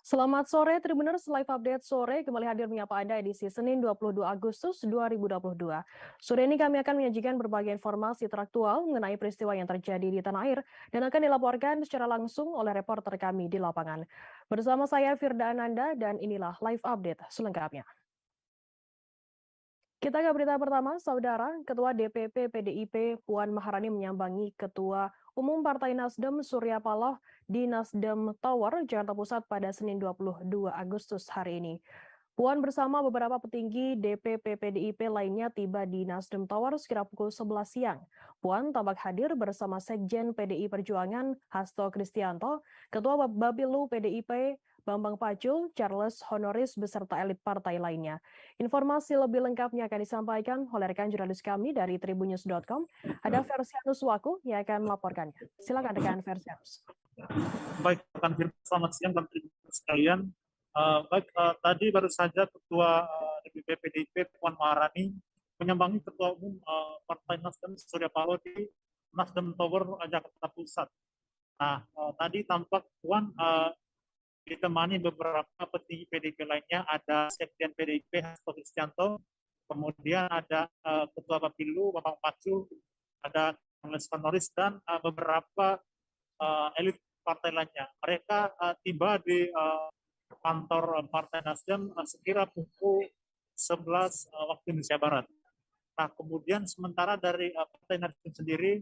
Selamat sore Tribuners, Live Update sore kembali hadir menyapa Anda edisi Senin 22 Agustus 2022. Sore ini kami akan menyajikan berbagai informasi teraktual mengenai peristiwa yang terjadi di tanah air dan akan dilaporkan secara langsung oleh reporter kami di lapangan. Bersama saya Firda Ananda dan inilah Live Update selengkapnya. Kita ke berita pertama, Saudara. Ketua DPP PDIP Puan Maharani menyambangi Ketua Umum Partai Nasdem Surya Paloh di Nasdem Tower, Jakarta Pusat pada Senin 22 Agustus hari ini. Puan bersama beberapa petinggi DPP PDIP lainnya tiba di Nasdem Tower sekira pukul 11 siang. Puan tampak hadir bersama Sekjen PDI Perjuangan Hasto Kristianto, Ketua Bapilu PDIP Bambang Pacul, Charles Honoris, beserta elit partai lainnya. Informasi lebih lengkapnya akan disampaikan oleh rekan jurnalis kami dari tribunnews.com. Ada Versianus Waku yang akan melaporkannya. Silakan rekan Versianus. Baik, rekan Firman, selamat siang dan terima sekalian. Tadi baru saja Ketua DPP PDIP Puan Maharani menyambangi Ketua Umum Partai Nasdem Surya Paloh di Nasdem Tower Jakarta Pusat. Nah, tadi tampak Puan ditemani beberapa petinggi PDIP lainnya, ada Sekjen PDIP Hasto Kristianto, kemudian ada Ketua Bapilu Bambang Pacul, ada Charles Honoris dan beberapa elit partai lainnya. Mereka tiba di kantor Partai Nasdem sekira pukul 11 waktu Indonesia Barat. Nah, kemudian sementara dari Partai Nasdem sendiri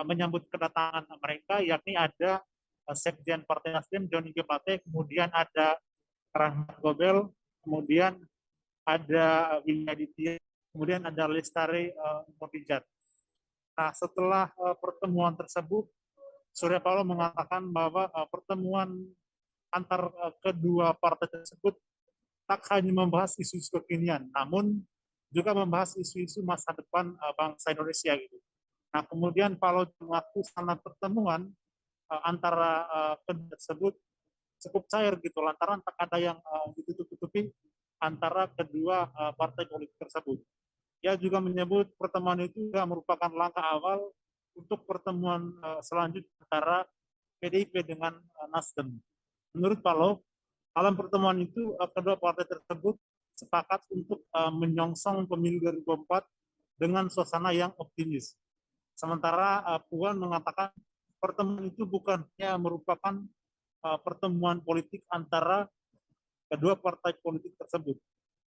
menyambut kedatangan mereka, yakni ada Sekjen Partai Nasdem Joni G. Plate, kemudian ada Rahmat Gobel, kemudian ada Willy Aditya, kemudian ada Lestari Murtijat. Nah, setelah pertemuan tersebut, Surya Paloh mengatakan bahwa pertemuan antar kedua partai tersebut tak hanya membahas isu-isu kekinian, namun juga membahas isu-isu masa depan bangsa Indonesia gitu. Nah, kemudian Paloh mengaku sana pertemuan antara kedua tersebut cukup cair gitu, lantaran tak ada yang ditutup-tutupi antara kedua partai politik tersebut. Ia juga menyebut pertemuan itu juga merupakan langkah awal untuk pertemuan selanjutnya antara PDIP dengan Nasdem. Menurut Paloh, dalam pertemuan itu kedua partai tersebut sepakat untuk menyongsong pemilu 2024 dengan suasana yang optimis. Sementara Puan mengatakan pertemuan itu bukan hanya merupakan pertemuan politik antara kedua partai politik tersebut.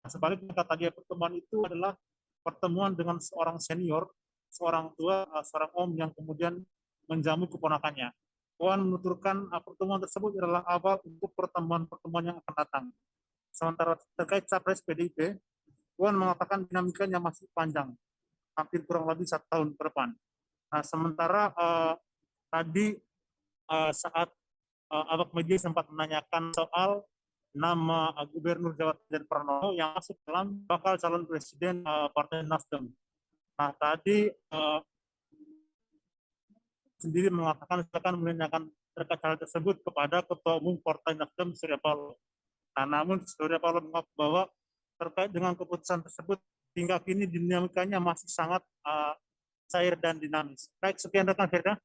Sebaliknya kata dia, pertemuan itu adalah pertemuan dengan seorang senior, seorang tua, seorang om yang kemudian menjamu keponakannya. Puan menuturkan pertemuan tersebut adalah awal untuk pertemuan-pertemuan yang akan datang. Sementara terkait capres PDIP, Puan mengatakan dinamikanya masih panjang, hampir kurang lebih 1 tahun ke depan. Nah, sementara tadi saat awak media sempat menanyakan soal nama Gubernur Jawa Tengah Pranowo yang masuk dalam bakal calon presiden Partai Nasdem. Nah, tadi sendiri mengatakan akan menanyakan terkait hal tersebut kepada Ketua Umum Partai Nasdem Surya Paloh. Nah, namun Surya Paloh mengaku bahwa terkait dengan keputusan tersebut hingga kini dinamikanya masih sangat cair dan dinamis. Baik, sekian rekan Firda.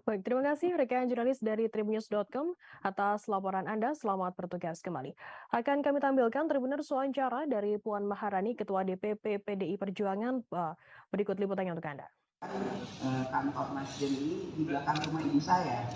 Baik, terima kasih rekan jurnalis dari tribunnews.com atas laporan Anda. Selamat bertugas kembali. Akan kami tampilkan Tribuners wawancara dari Puan Maharani, Ketua DPP PDI Perjuangan. Berikut liputannya untuk Anda. Kantor Nasdem ini di belakang rumah ibu saya.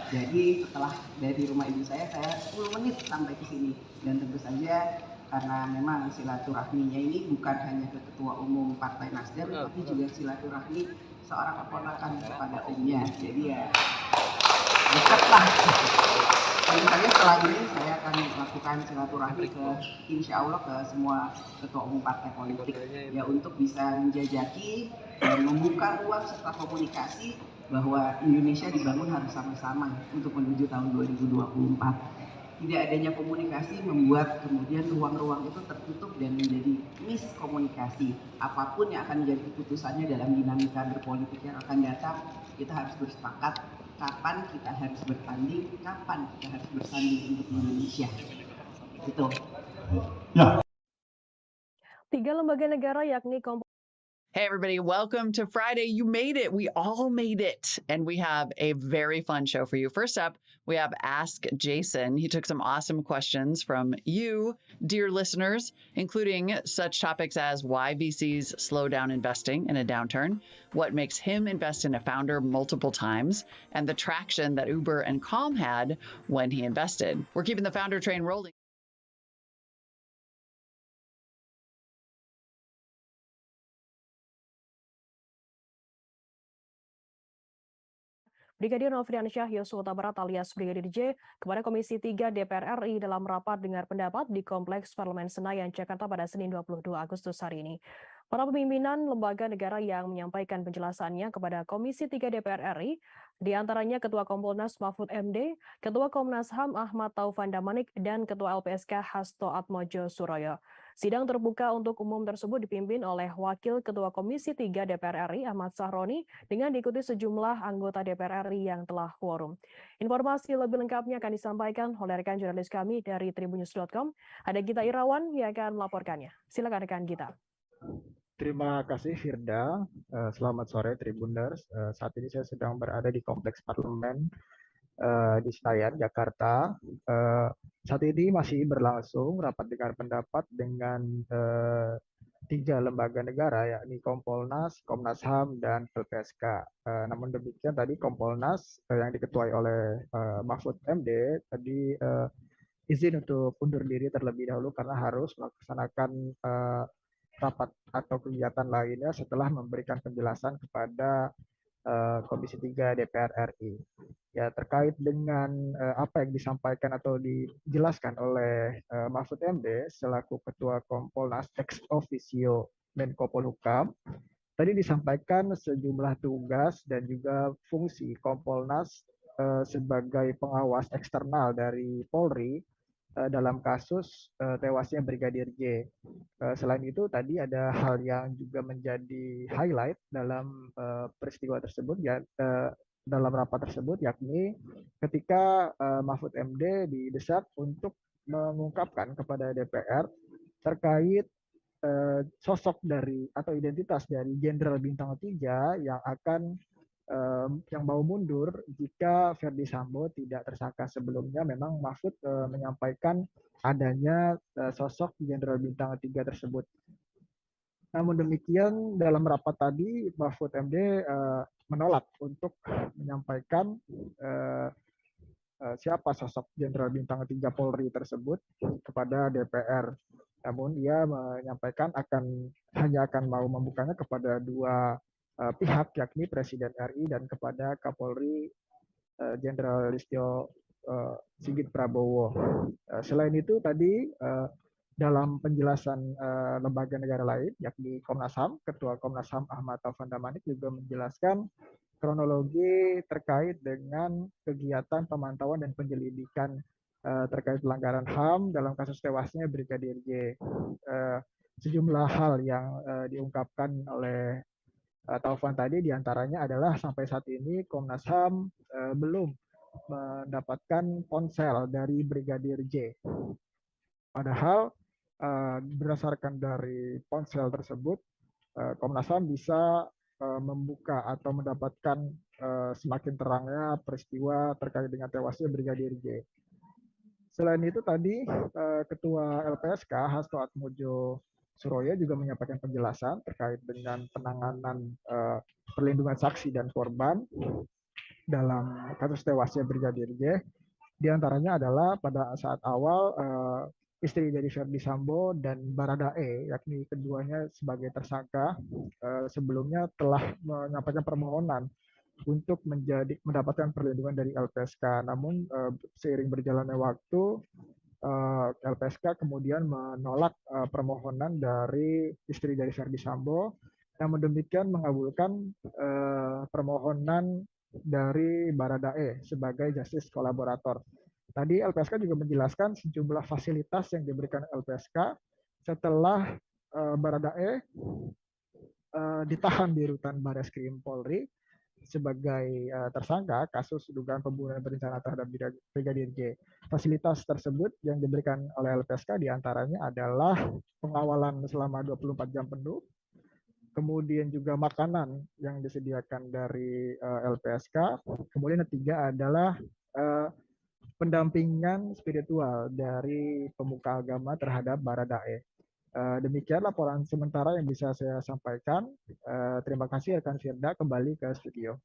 Jadi setelah dari rumah ibu saya 10 menit sampai ke sini. Dan tentu saja karena memang silaturahminya ini bukan hanya ke Ketua Umum Partai Nasdem, tapi juga silaturahmi seorang keponakan kepada omnya. Jadi ya dekat lah. Tentu saja setelah ini saya akan melakukan silaturahmi ke insya Allah ke semua ketua umum partai politik ya untuk bisa menjajaki dan membuka ruang serta komunikasi bahwa Indonesia dibangun harus sama-sama untuk menuju tahun 2024. Tidak adanya komunikasi membuat kemudian ruang-ruang itu tertutup dan menjadi miskomunikasi. Apapun yang akan menjadi keputusannya dalam dinamika berpolitik yang akan datang, kita harus bersepakat kapan kita harus bertanding, kapan kita harus bersanding untuk Indonesia. Itu. Ya. 3 lembaga negara yakni Hey, everybody, welcome to Friday. You made it. We all made it. And we have a very fun show for you. First up, we have Ask Jason. He took some awesome questions from you, dear listeners, including such topics as why VCs slow down investing in a downturn, what makes him invest in a founder multiple times, and the traction that Uber and Calm had when he invested. We're keeping the founder train rolling. Brigadir Nofriansyah Yosua Huta Barat alias Brigadir J kepada Komisi 3 DPR RI dalam rapat dengar pendapat di Kompleks Parlemen Senayan, Jakarta pada Senin 22 Agustus hari ini. Para pimpinan lembaga negara yang menyampaikan penjelasannya kepada Komisi 3 DPR RI, diantaranya Ketua Kompolnas Mahfud MD, Ketua Komnas HAM Ahmad Taufan Damanik, dan Ketua LPSK Hasto Atmojo Suroyo. Sidang terbuka untuk umum tersebut dipimpin oleh Wakil Ketua Komisi 3 DPR RI Ahmad Sahroni dengan diikuti sejumlah anggota DPR RI yang telah quorum. Informasi lebih lengkapnya akan disampaikan oleh rekan jurnalis kami dari tribunnews.com. Ada Gita Irawan yang akan melaporkannya. Silakan rekan Gita. Terima kasih Firda. Selamat sore Tribuners. Saat ini saya sedang berada di Kompleks Parlemen di Senayan, Jakarta. Saat ini masih berlangsung rapat dengar pendapat dengan 3 lembaga negara, yakni Kompolnas, Komnas HAM, dan LPSK. Namun demikian tadi Kompolnas yang diketuai oleh Mahfud MD tadi izin untuk undur diri terlebih dahulu karena harus melaksanakan rapat atau kegiatan lainnya setelah memberikan penjelasan kepada Komisi 3 DPR RI. Ya, terkait dengan apa yang disampaikan atau dijelaskan oleh Mahfud MD selaku Ketua Kompolnas ex officio Menko Polhukam, tadi disampaikan sejumlah tugas dan juga fungsi Kompolnas sebagai pengawas eksternal dari Polri dalam kasus tewasnya Brigadir J. Selain itu tadi ada hal yang juga menjadi highlight dalam peristiwa tersebut, ya, dalam rapat tersebut, yakni ketika Mahfud MD didesak untuk mengungkapkan kepada DPR terkait sosok dari atau identitas dari Jenderal Bintang 3 yang akan yang mau mundur jika Verdi Sambo tidak tersangka sebelumnya. Memang Mahfud menyampaikan adanya sosok Jenderal Bintang 3 tersebut. Namun demikian dalam rapat tadi Mahfud MD menolak untuk menyampaikan siapa sosok Jenderal Bintang 3 Polri tersebut kepada DPR. Namun dia menyampaikan hanya akan mau membukanya kepada 2 pihak, yakni Presiden RI dan kepada Kapolri Jenderal Listio Sigit Prabowo. Selain itu tadi dalam penjelasan lembaga negara lain, yakni Komnas HAM, Ketua Komnas HAM Ahmad Taufan Damanik juga menjelaskan kronologi terkait dengan kegiatan pemantauan dan penyelidikan terkait pelanggaran HAM dalam kasus tewasnya Brigadir J. Sejumlah hal yang diungkapkan oleh Taufan tadi diantaranya adalah sampai saat ini Komnas HAM belum mendapatkan ponsel dari Brigadir J. Padahal berdasarkan dari ponsel tersebut, Komnas HAM bisa membuka atau mendapatkan semakin terangnya peristiwa terkait dengan tewasnya Brigadir J. Selain itu tadi Ketua LPSK Hasto Atmojo Suroyo juga menyampaikan penjelasan terkait dengan penanganan perlindungan saksi dan korban dalam kasus tewasnya Brigadir J. Di antaranya adalah pada saat awal istri dari Verdi Sambo dan Baradae, yakni keduanya sebagai tersangka, sebelumnya telah menyampaikan permohonan untuk mendapatkan perlindungan dari LPSK. Namun seiring berjalannya waktu, LPSK kemudian menolak permohonan dari istri dari Verdi Sambo. Namun demikian mengabulkan permohonan dari Baradae sebagai justice kolaborator. Tadi LPSK juga menjelaskan sejumlah fasilitas yang diberikan LPSK setelah Baradae ditahan di rutan Bareskrim Polri sebagai tersangka kasus dugaan pembunuhan berencana terhadap Brigadir J. Fasilitas tersebut yang diberikan oleh LPSK diantaranya adalah pengawalan selama 24 jam penuh, kemudian juga makanan yang disediakan dari LPSK. Kemudian ketiga adalah pendampingan spiritual dari pemuka agama terhadap Baradae. Demikian laporan sementara yang bisa saya sampaikan. Terima kasih rekan Firda, kembali ke studio.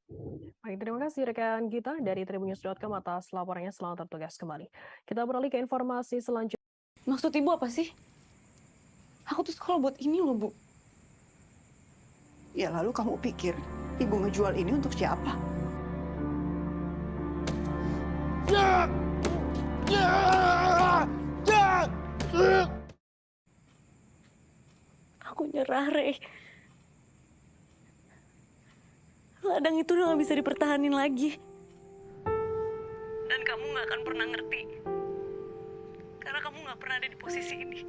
Baik, terima kasih rekan kita dari tribunnews.com atas laporannya. Selamat bertugas kembali. Kita beralih ke informasi selanjutnya. Maksud ibu apa sih? Aku tuh sekolah buat ini loh, Bu. Ya lalu kamu pikir ibu ngejual ini untuk siapa? Aku nyerah, Rey. Ladang itu udah gak bisa dipertahanin lagi. Dan kamu gak akan pernah ngerti. Karena kamu gak pernah ada di posisi ini.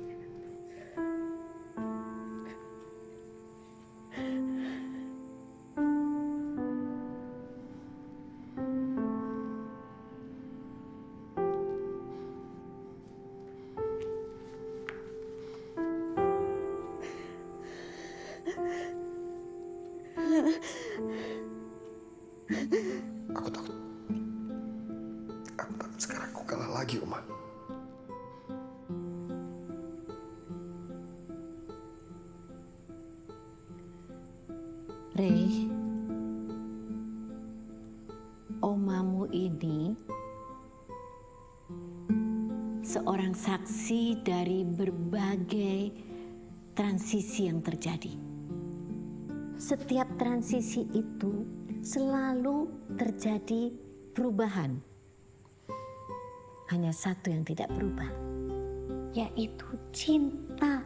Aku takut sekarang aku kalah lagi, Uma. Rey, omamu ini seorang saksi dari berbagai transisi yang terjadi. Setiap transisi itu selalu terjadi perubahan. Hanya satu yang tidak berubah, yaitu cinta.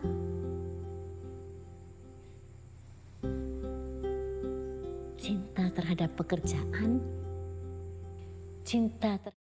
Cinta terhadap pekerjaan, cinta terhadap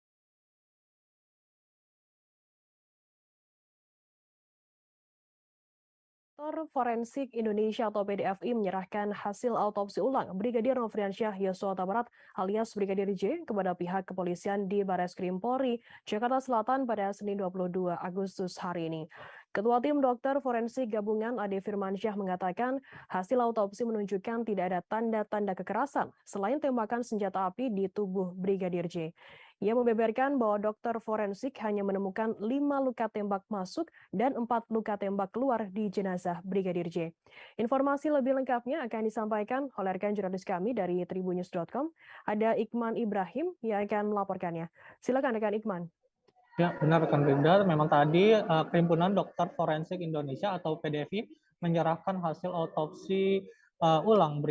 Dokter Forensik Indonesia atau PDFI menyerahkan hasil autopsi ulang Brigadir Nofriansyah Yosua Huta Barat alias Brigadir J kepada pihak kepolisian di Bareskrim Polri, Jakarta Selatan pada Senin 22 Agustus hari ini. Ketua Tim Dokter Forensik Gabungan Ade Firmansyah mengatakan hasil autopsi menunjukkan tidak ada tanda-tanda kekerasan selain tembakan senjata api di tubuh Brigadir J. Ia membeberkan bahwa dokter forensik hanya menemukan 5 luka tembak masuk dan 4 luka tembak keluar di jenazah Brigadir J. Informasi lebih lengkapnya akan disampaikan oleh rekan jurnalis kami dari tribunnews.com. Ada Ikman Ibrahim yang akan melaporkannya. Silakan rekan Ikman. Ya, benar rekan Brigda. Memang tadi Perhimpunan Dokter Forensik Indonesia atau PDFI menyerahkan hasil autopsi ulang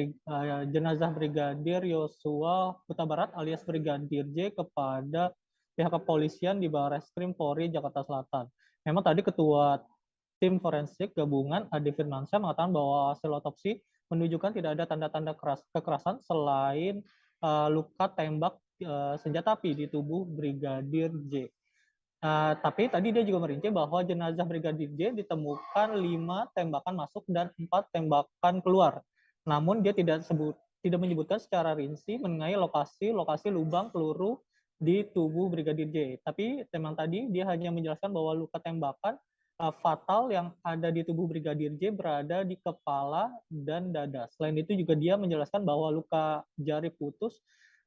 jenazah Brigadir Yosua Huta Barat alias Brigadir J kepada pihak kepolisian di Bareskrim Polri Jakarta Selatan. Memang tadi Ketua Tim Forensik Gabungan Ade Firmansyah mengatakan bahwa hasil autopsi menunjukkan tidak ada tanda-tanda kekerasan selain luka tembak senjata api di tubuh Brigadir J. Tapi tadi dia juga merinci bahwa jenazah Brigadir J ditemukan 5 tembakan masuk dan 4 tembakan keluar. Namun dia tidak menyebutkan secara rinci mengenai lokasi lubang peluru di tubuh Brigadir J. Tapi memang tadi dia hanya menjelaskan bahwa luka tembakan fatal yang ada di tubuh Brigadir J berada di kepala dan dada. Selain itu juga dia menjelaskan bahwa luka jari putus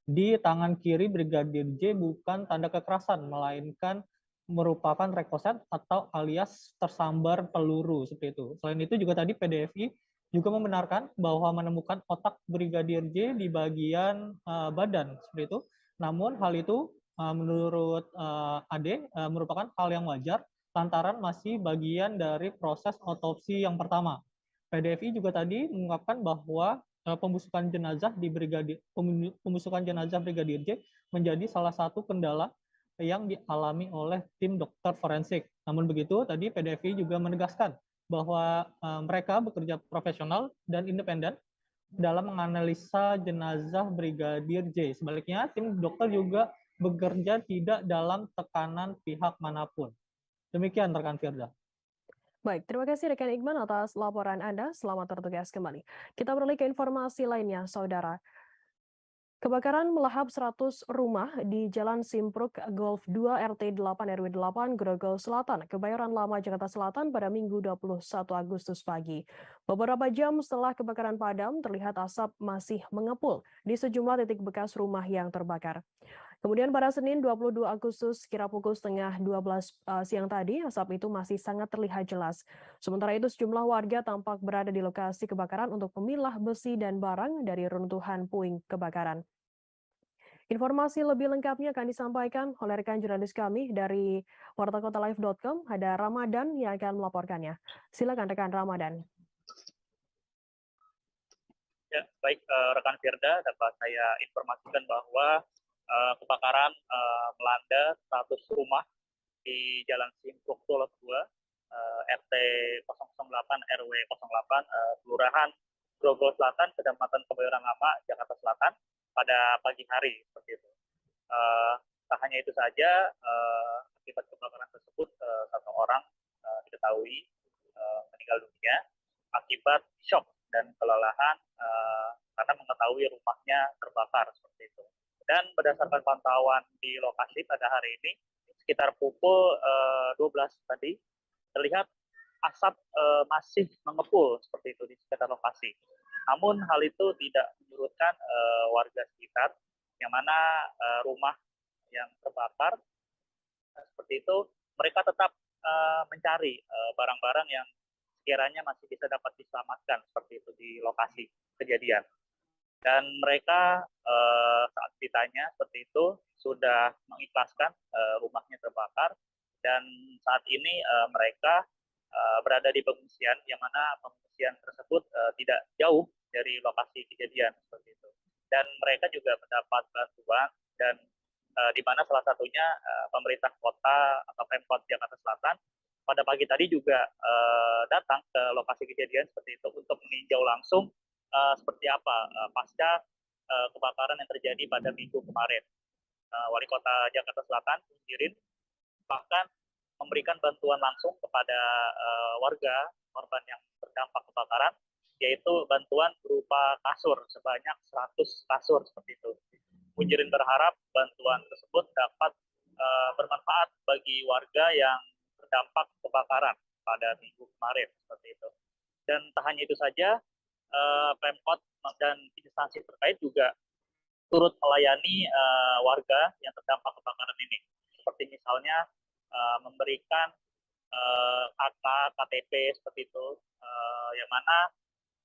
di tangan kiri Brigadir J bukan tanda kekerasan, melainkan merupakan rekoset atau alias tersambar peluru seperti itu. Selain itu juga tadi PDFI juga membenarkan bahwa menemukan otak Brigadir J di bagian badan seperti itu. Namun hal itu menurut Ade merupakan hal yang wajar lantaran masih bagian dari proses otopsi yang pertama. PDFI juga tadi mengungkapkan bahwa pembusukan jenazah Brigadir J menjadi salah satu kendala yang dialami oleh tim dokter forensik. Namun begitu, tadi PDFI juga menegaskan bahwa mereka bekerja profesional dan independen dalam menganalisa jenazah Brigadir J. Sebaliknya, tim dokter juga bekerja tidak dalam tekanan pihak manapun. Demikian rekan Firda. Baik, terima kasih rekan Iqman atas laporan Anda. Selamat bertugas kembali. Kita beralih ke informasi lainnya, Saudara. Kebakaran melahap 100 rumah di Jalan Simpruk Golf 2 RT 8 RW 8 Grogol Selatan, Kebayoran Lama, Jakarta Selatan pada Minggu 21 Agustus pagi. Beberapa jam setelah kebakaran padam, terlihat asap masih mengepul di sejumlah titik bekas rumah yang terbakar. Kemudian pada Senin 22 Agustus kira pukul setengah 12 siang tadi, asap itu masih sangat terlihat jelas. Sementara itu sejumlah warga tampak berada di lokasi kebakaran untuk memilah besi dan barang dari runtuhan puing kebakaran. Informasi lebih lengkapnya akan disampaikan oleh rekan jurnalis kami dari wartakotalive.com, ada Ramadan yang akan melaporkannya. Silakan rekan Ramadan. Ya, baik rekan Firda, dapat saya informasikan bahwa kebakaran melanda 100 rumah di Jalan Simpruk Golf 2, RT 008 RW 08, Kelurahan Grogol Selatan, Kecamatan Kebayoran Lama, Jakarta Selatan pada pagi hari seperti itu. Tak hanya itu saja, akibat kebakaran tersebut satu orang diketahui meninggal dunia akibat shock dan kelelahan karena mengetahui rumahnya terbakar seperti itu. Dan berdasarkan pantauan di lokasi pada hari ini, sekitar pukul 12 tadi, terlihat asap masih mengepul seperti itu di sekitar lokasi. Namun hal itu tidak menyurutkan warga sekitar, yang mana rumah yang terbakar seperti itu, mereka tetap mencari barang-barang yang sekiranya masih bisa dapat diselamatkan seperti itu di lokasi kejadian. Dan mereka saat ditanya seperti itu sudah mengikhlaskan rumahnya terbakar, dan saat ini mereka berada di pengungsian, yang mana pengungsian tersebut tidak jauh dari lokasi kejadian seperti itu. Dan mereka juga mendapat bantuan, dan di mana salah satunya pemerintah kota atau Pemkot Jakarta Selatan pada pagi tadi juga datang ke lokasi kejadian seperti itu untuk meninjau langsung seperti apa pasca kebakaran yang terjadi pada minggu kemarin. Wali Kota Jakarta Selatan, Jirin, bahkan memberikan bantuan langsung kepada warga korban yang terdampak kebakaran, yaitu bantuan berupa kasur sebanyak 100 kasur seperti itu. Munjirin berharap bantuan tersebut dapat bermanfaat bagi warga yang terdampak kebakaran pada minggu kemarin seperti itu. Dan tak hanya itu saja, Pemkot dan instansi terkait juga turut melayani warga yang terdampak kebakaran ini. Seperti misalnya memberikan KK, KTP seperti itu, yang mana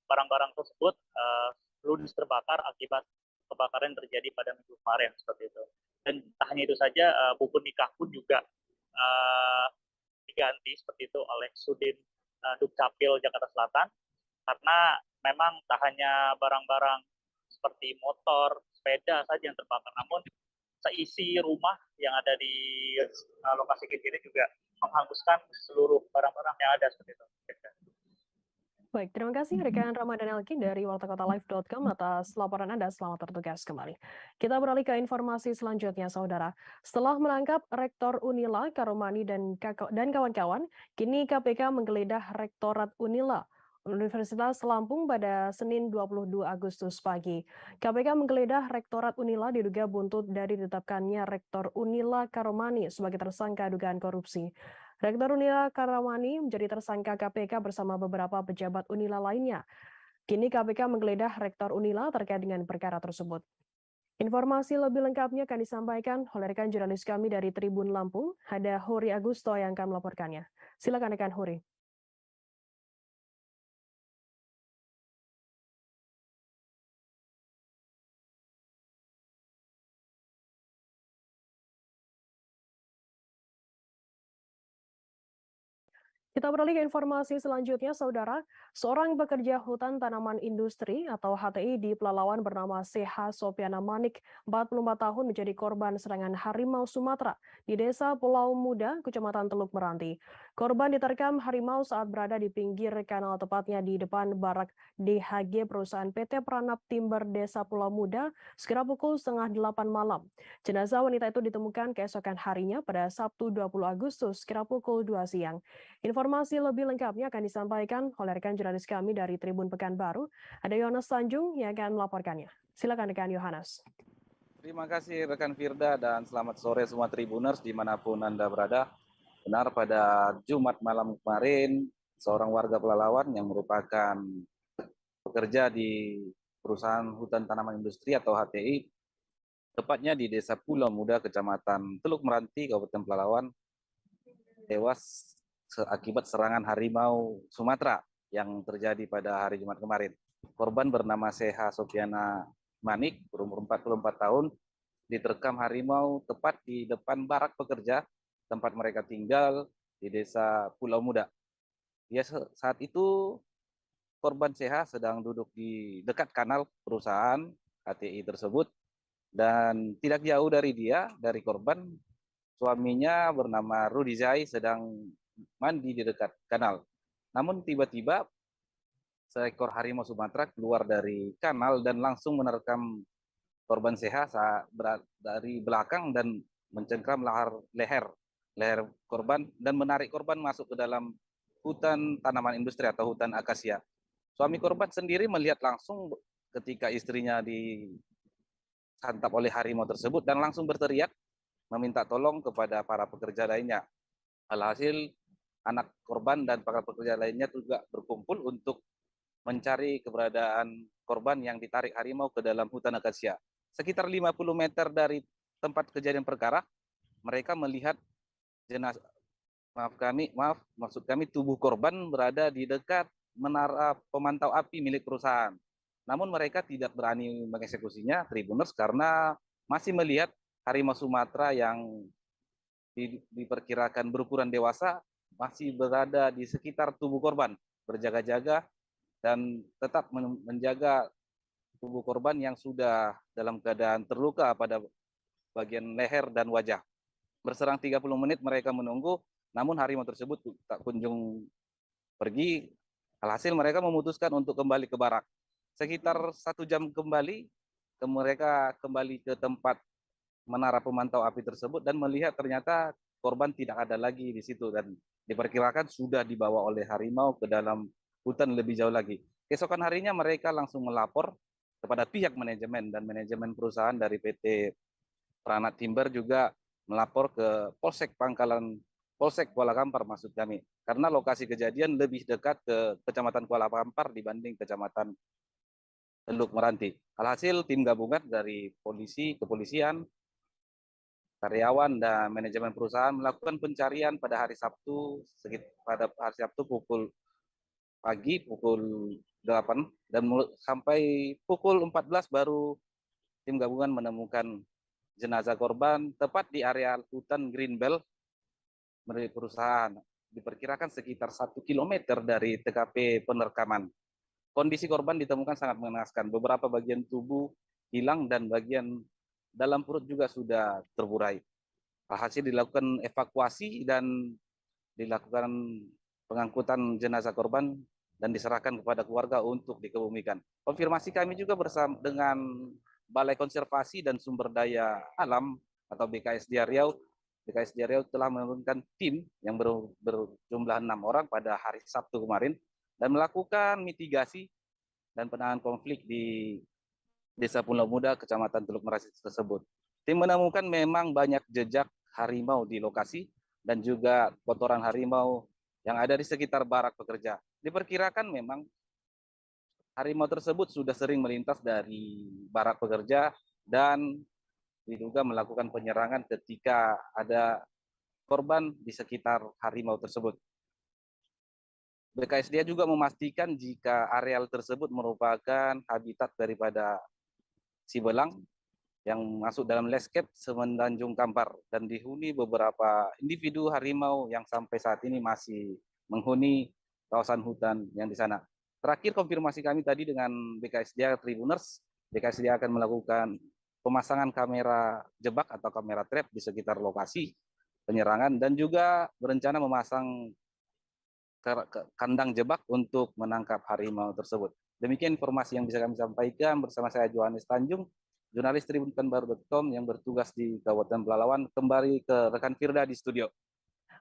barang-barang tersebut ludes terbakar akibat kebakaran yang terjadi pada minggu kemarin seperti itu. Dan tak hanya itu saja, buku nikah pun juga diganti seperti itu oleh Sudin Dukcapil Jakarta Selatan, karena memang tak hanya barang-barang seperti motor, sepeda saja yang terbakar, namun seisi rumah yang ada di lokasi kejadian juga menghanguskan seluruh barang-barang yang ada seperti itu. Baik, terima kasih rekan Ramadan Elki dari wartakotalive.com atas laporan Anda. Selamat bertugas kembali. Kita beralih ke informasi selanjutnya, Saudara. Setelah menangkap Rektor Unila, Karomani, dan kawan-kawan, kini KPK menggeledah Rektorat Unila Universitas Lampung pada Senin 22 Agustus pagi. KPK menggeledah Rektorat Unila diduga buntut dari ditetapkannya Rektor Unila Karomani sebagai tersangka dugaan korupsi. Rektor Unila Karomani menjadi tersangka KPK bersama beberapa pejabat Unila lainnya. Kini KPK menggeledah Rektor Unila terkait dengan perkara tersebut. Informasi lebih lengkapnya akan disampaikan oleh rekan jurnalis kami dari Tribun Lampung, ada Huri Agusto yang akan melaporkannya. Silakan rekan Huri. Kita beralih ke informasi selanjutnya, Saudara. Seorang pekerja hutan tanaman industri atau HTI di Pelalawan bernama CH Sopiana Manik, 44 tahun, menjadi korban serangan harimau Sumatera di Desa Pulau Muda, Kecamatan Teluk Meranti. Korban diterkam harimau saat berada di pinggir kanal, tepatnya di depan barak DHG perusahaan PT Pranap Timber Desa Pulau Muda sekira pukul setengah 8 malam. Jenazah wanita itu ditemukan keesokan harinya pada Sabtu 20 Agustus sekira pukul 2 siang. Informasi lebih lengkapnya akan disampaikan oleh rekan jurnalis kami dari Tribun Pekanbaru. Ada Yohanes Tanjung yang akan melaporkannya. Silakan rekan Yohanes. Terima kasih rekan Firda dan selamat sore semua Tribuners dimanapun Anda berada. Benar, pada Jumat malam kemarin, seorang warga Pelalawan yang merupakan pekerja di perusahaan hutan tanaman industri atau HTI, tepatnya di Desa Pulau Muda, Kecamatan Teluk Meranti, Kabupaten Pelalawan, tewas akibat serangan harimau Sumatera yang terjadi pada hari Jumat kemarin. Korban bernama Seha Sofiana Manik, berumur 44 tahun, diterkam harimau tepat di depan barak pekerja tempat mereka tinggal di Desa Pulau Muda. Ya, saat itu korban Seha sedang duduk di dekat kanal perusahaan HTI tersebut, dan tidak jauh dari dari korban, suaminya bernama Rudi Zai sedang mandi di dekat kanal. Namun tiba-tiba seekor harimau Sumatera keluar dari kanal dan langsung menerkam korban Seha dari belakang dan mencengkram leher korban dan menarik korban masuk ke dalam hutan tanaman industri atau hutan akasia. Suami korban sendiri melihat langsung ketika istrinya disantap oleh harimau tersebut dan langsung berteriak meminta tolong kepada para pekerja lainnya. Alhasil anak korban dan para pekerja lainnya juga berkumpul untuk mencari keberadaan korban yang ditarik harimau ke dalam hutan akasia. Sekitar 50 meter dari tempat kejadian perkara, mereka melihat jenazah, maksud kami tubuh korban berada di dekat menara pemantau api milik perusahaan. Namun mereka tidak berani mengeksekusinya, Tribuners, karena masih melihat harimau Sumatera yang diperkirakan berukuran dewasa masih berada di sekitar tubuh korban, berjaga-jaga dan tetap menjaga tubuh korban yang sudah dalam keadaan terluka pada bagian leher dan wajah. Berserang 30 menit mereka menunggu, namun harimau tersebut tak kunjung pergi. Alhasil mereka memutuskan untuk kembali ke barak. Sekitar 1 jam kembali, mereka kembali ke tempat menara pemantau api tersebut dan melihat ternyata korban tidak ada lagi di situ dan diperkirakan sudah dibawa oleh harimau ke dalam hutan lebih jauh lagi. Keesokan harinya mereka langsung melapor kepada pihak manajemen, dan manajemen perusahaan dari PT Pranap Timber juga melapor ke Polsek Kuala Kampar maksud kami, karena lokasi kejadian lebih dekat ke Kecamatan Kuala Kampar dibanding Kecamatan Teluk Meranti. Alhasil tim gabungan dari kepolisian, karyawan dan manajemen perusahaan melakukan pencarian pada hari Sabtu pukul 8 dan sampai pukul 14 baru tim gabungan menemukan jenazah korban tepat di area hutan Greenbelt milik perusahaan, diperkirakan sekitar 1 km dari TKP penerkaman. Kondisi korban ditemukan sangat mengenaskan, beberapa bagian tubuh hilang dan bagian dalam perut juga sudah terburai. Hasil dilakukan evakuasi dan dilakukan pengangkutan jenazah korban dan diserahkan kepada keluarga untuk dikebumikan. Konfirmasi kami juga bersama dengan Balai Konservasi dan Sumber Daya Alam atau BKSDA Riau. BKSDA Riau telah menurunkan tim yang berjumlah 6 orang pada hari Sabtu kemarin dan melakukan mitigasi dan penanganan konflik di Desa Pulau Muda, Kecamatan Teluk Meranti tersebut. Tim menemukan memang banyak jejak harimau di lokasi dan juga kotoran harimau yang ada di sekitar barak pekerja. Diperkirakan memang harimau tersebut sudah sering melintas dari barak pekerja dan diduga melakukan penyerangan ketika ada korban di sekitar harimau tersebut. BKSDA juga memastikan jika areal tersebut merupakan habitat daripada si belang yang masuk dalam landscape Semenanjung Kampar dan dihuni beberapa individu harimau yang sampai saat ini masih menghuni kawasan hutan yang di sana. Terakhir konfirmasi kami tadi dengan BKSDA Tribuners, BKSDA akan melakukan pemasangan kamera jebak atau kamera trap di sekitar lokasi penyerangan dan juga berencana memasang kandang jebak untuk menangkap harimau tersebut. Demikian informasi yang bisa kami sampaikan bersama saya Johannes Tanjung, jurnalis tribunpekanbaru.com yang bertugas di Kabupaten Pelalawan. Kembali ke rekan Firda di studio.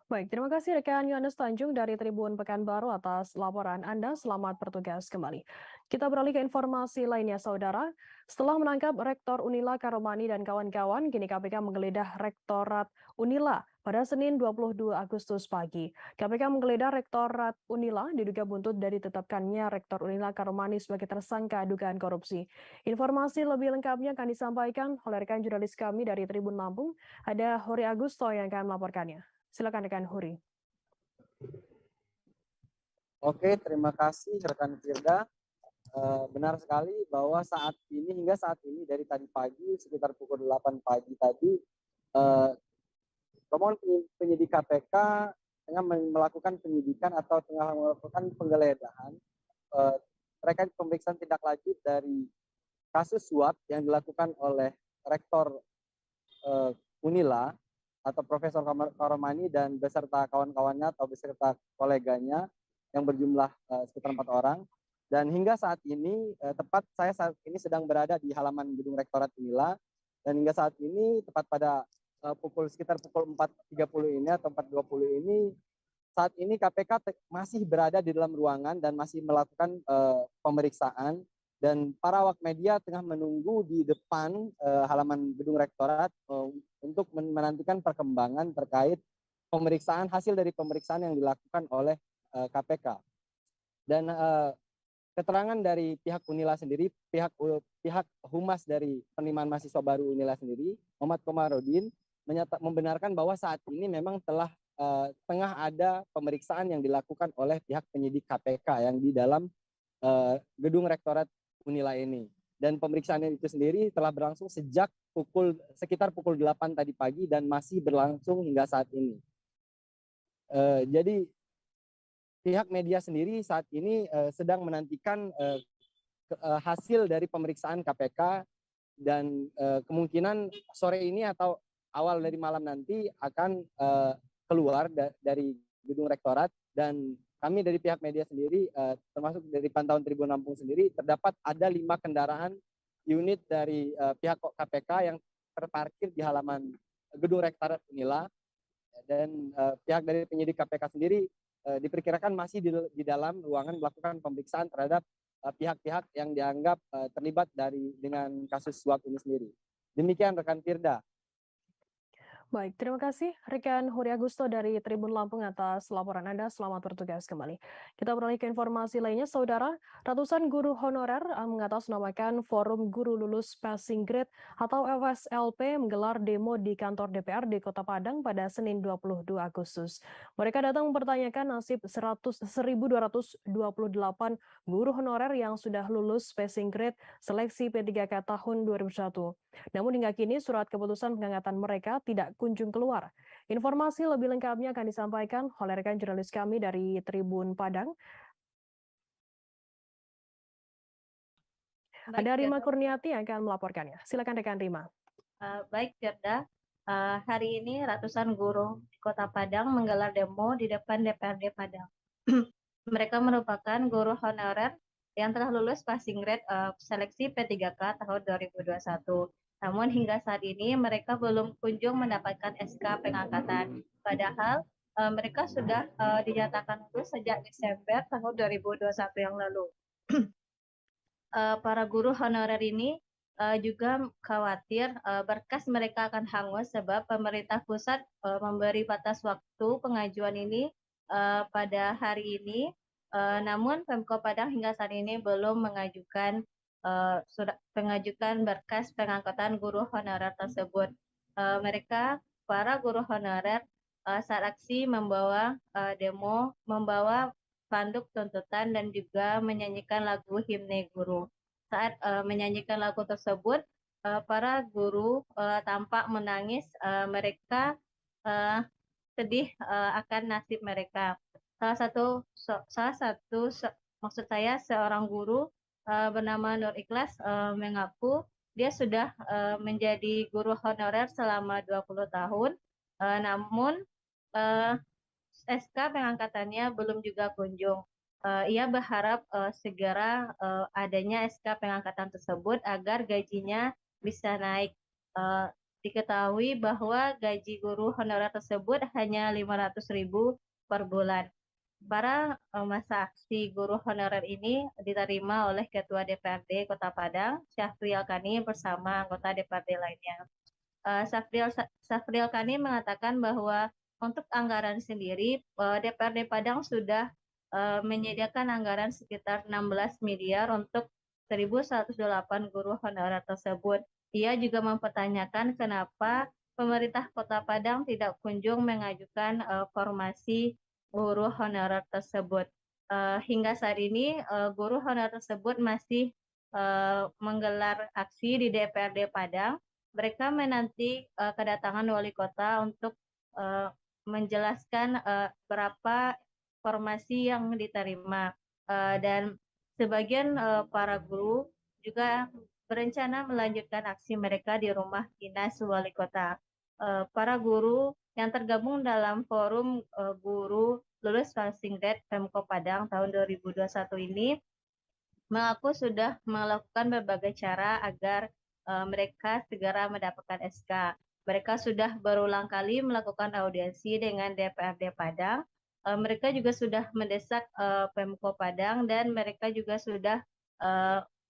Baik, terima kasih rekan Yohanes Tanjung dari Tribun Pekanbaru atas laporan Anda. Selamat bertugas kembali. Kita beralih ke informasi lainnya, Saudara. Setelah menangkap Rektor Unila Karomani dan kawan-kawan, kini KPK menggeledah Rektorat Unila pada Senin 22 Agustus pagi. KPK menggeledah Rektorat Unila diduga buntut dari ditetapkannya Rektor Unila Karomani sebagai tersangka dugaan korupsi. Informasi lebih lengkapnya akan disampaikan oleh rekan jurnalis kami dari Tribun Lampung. Ada Hori Agusto yang akan melaporkannya. Silakan rekan Huri. Oke, terima kasih rekan Firda. Benar sekali bahwa hingga saat ini dari tadi pagi sekitar pukul 8 pagi tadi, rombongan penyidik KPK tengah melakukan penyidikan atau tengah melakukan penggeledahan terkait pemeriksaan tindak lanjut dari kasus suap yang dilakukan oleh Rektor Unila atau Profesor Karomani dan beserta kawan-kawannya atau beserta koleganya yang berjumlah sekitar 4 orang. Dan hingga saat ini, saya saat ini sedang berada di halaman gedung Rektorat Unila, dan hingga saat ini tepat pada sekitar pukul 4.30 ini atau 4.20 ini, saat ini KPK masih berada di dalam ruangan dan masih melakukan pemeriksaan. Dan para awak media tengah menunggu di depan halaman gedung Rektorat untuk menantikan perkembangan terkait hasil dari pemeriksaan yang dilakukan oleh KPK. Dan keterangan dari pihak Unila sendiri, pihak Humas dari penerimaan mahasiswa baru Unila sendiri, Muhammad Komarudin, membenarkan bahwa saat ini memang tengah ada pemeriksaan yang dilakukan oleh pihak penyidik KPK yang di dalam gedung Rektorat Unila ini. Dan pemeriksaan itu sendiri telah berlangsung sejak sekitar pukul 8 tadi pagi dan masih berlangsung hingga saat ini. Jadi pihak media sendiri saat ini sedang menantikan hasil dari pemeriksaan KPK dan kemungkinan sore ini atau awal dari malam nanti akan keluar dari gedung Rektorat. Dan kami dari pihak media sendiri, termasuk dari pantauan Tribun Lampung sendiri, terdapat ada 5 kendaraan unit dari pihak KPK yang terparkir di halaman gedung Rektorat Unila. Dan pihak dari penyidik KPK sendiri diperkirakan masih di dalam ruangan melakukan pemeriksaan terhadap pihak-pihak yang dianggap terlibat dengan kasus suap ini sendiri. Demikian rekan Firda. Baik, terima kasih rekan Huri Agusto dari Tribun Lampung atas laporan Anda. Selamat bertugas kembali. Kita beralih ke informasi lainnya, Saudara. Ratusan guru honorer mengatasnamakan Forum Guru Lulus Passing Grade atau FSLP menggelar demo di kantor DPR di Kota Padang pada Senin 22 Agustus. Mereka datang mempertanyakan nasib 1.228 guru honorer yang sudah lulus Passing Grade seleksi P3K tahun 2001. Namun hingga kini surat keputusan pengangkatan mereka tidak kunjung keluar. Informasi lebih lengkapnya akan disampaikan oleh rekan jurnalis kami dari Tribun Padang. Ada Rima Kurniati yang akan melaporkannya. Silakan rekan Rima. Baik, Firda. Hari ini ratusan guru di Kota Padang menggelar demo di depan DPRD Padang. Mereka merupakan guru honorer yang telah lulus passing grade seleksi P3K tahun 2021. Namun hingga saat ini mereka belum kunjung mendapatkan SK pengangkatan. Padahal mereka sudah dinyatakan lulus sejak Desember tahun 2021 yang lalu. Para guru honorer ini juga khawatir berkas mereka akan hangus sebab pemerintah pusat memberi batas waktu pengajuan ini pada hari ini. Namun Pemko Padang hingga saat ini belum mengajukan berkas pengangkatan guru honorer tersebut. Para guru honorer saat aksi membawa membawa spanduk tuntutan dan juga menyanyikan lagu himne guru. Saat menyanyikan lagu tersebut, para guru tampak menangis. Mereka sedih akan nasib mereka. Maksud saya seorang guru bernama Nur Ikhlas mengaku dia sudah menjadi guru honorer selama 20 tahun. Namun SK pengangkatannya belum juga kunjung. Ia berharap segera adanya SK pengangkatan tersebut agar gajinya bisa naik. Diketahui bahwa gaji guru honorer tersebut hanya 500.000 per bulan. Para masa aksi guru honorer ini diterima oleh Ketua DPRD Kota Padang, Syafrial Kani bersama anggota DPRD lainnya. Syafrial Kani mengatakan bahwa untuk anggaran sendiri, DPRD Padang sudah menyediakan anggaran sekitar 16 miliar untuk 1.108 guru honorer tersebut. Ia juga mempertanyakan kenapa pemerintah Kota Padang tidak kunjung mengajukan formasi guru honorer tersebut. Hingga saat ini, guru honorer tersebut masih menggelar aksi di DPRD Padang. Mereka menanti kedatangan wali kota untuk menjelaskan berapa formasi yang diterima. Dan sebagian para guru juga berencana melanjutkan aksi mereka di rumah dinas wali kota. Para guru yang tergabung dalam forum guru lulus passing grade Pemko Padang tahun 2021 ini mengaku sudah melakukan berbagai cara agar mereka segera mendapatkan SK. Mereka sudah berulang kali melakukan audiensi dengan DPRD Padang. Mereka juga sudah mendesak Pemko Padang dan mereka juga sudah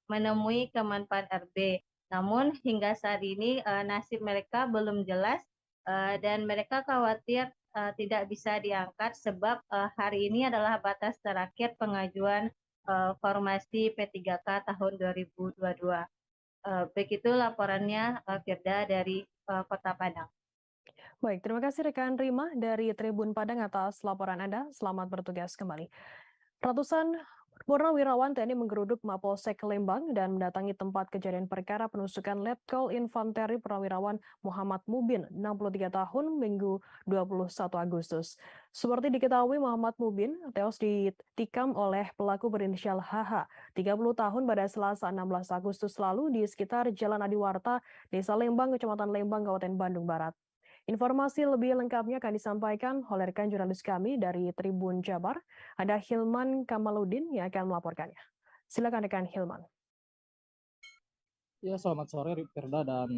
menemui Kemenpan RB. Namun hingga saat ini nasib mereka belum jelas dan mereka khawatir tidak bisa diangkat sebab hari ini adalah batas terakhir pengajuan formasi P3K tahun 2022. Begitu laporannya Firda dari Kota Padang. Baik, terima kasih rekan Rima dari Tribun Padang atas laporan Anda. Selamat bertugas kembali. Ratusan purnawirawan TNI menggeruduk Mapolsek Lembang dan mendatangi tempat kejadian perkara penusukan Letkol Infanteri Purnawirawan Muhammad Mubin, 63 tahun, Minggu 21 Agustus. Seperti diketahui, Muhammad Mubin tewas ditikam oleh pelaku berinisial HH, 30 tahun pada Selasa 16 Agustus lalu di sekitar Jalan Adiwarta, Desa Lembang, Kecamatan Lembang, Kabupaten Bandung Barat. Informasi lebih lengkapnya akan disampaikan oleh rekan jurnalis kami dari Tribun Jabar. Ada Hilman Kamaludin yang akan melaporkannya. Silakan rekan Hilman. Ya, selamat sore Firda dan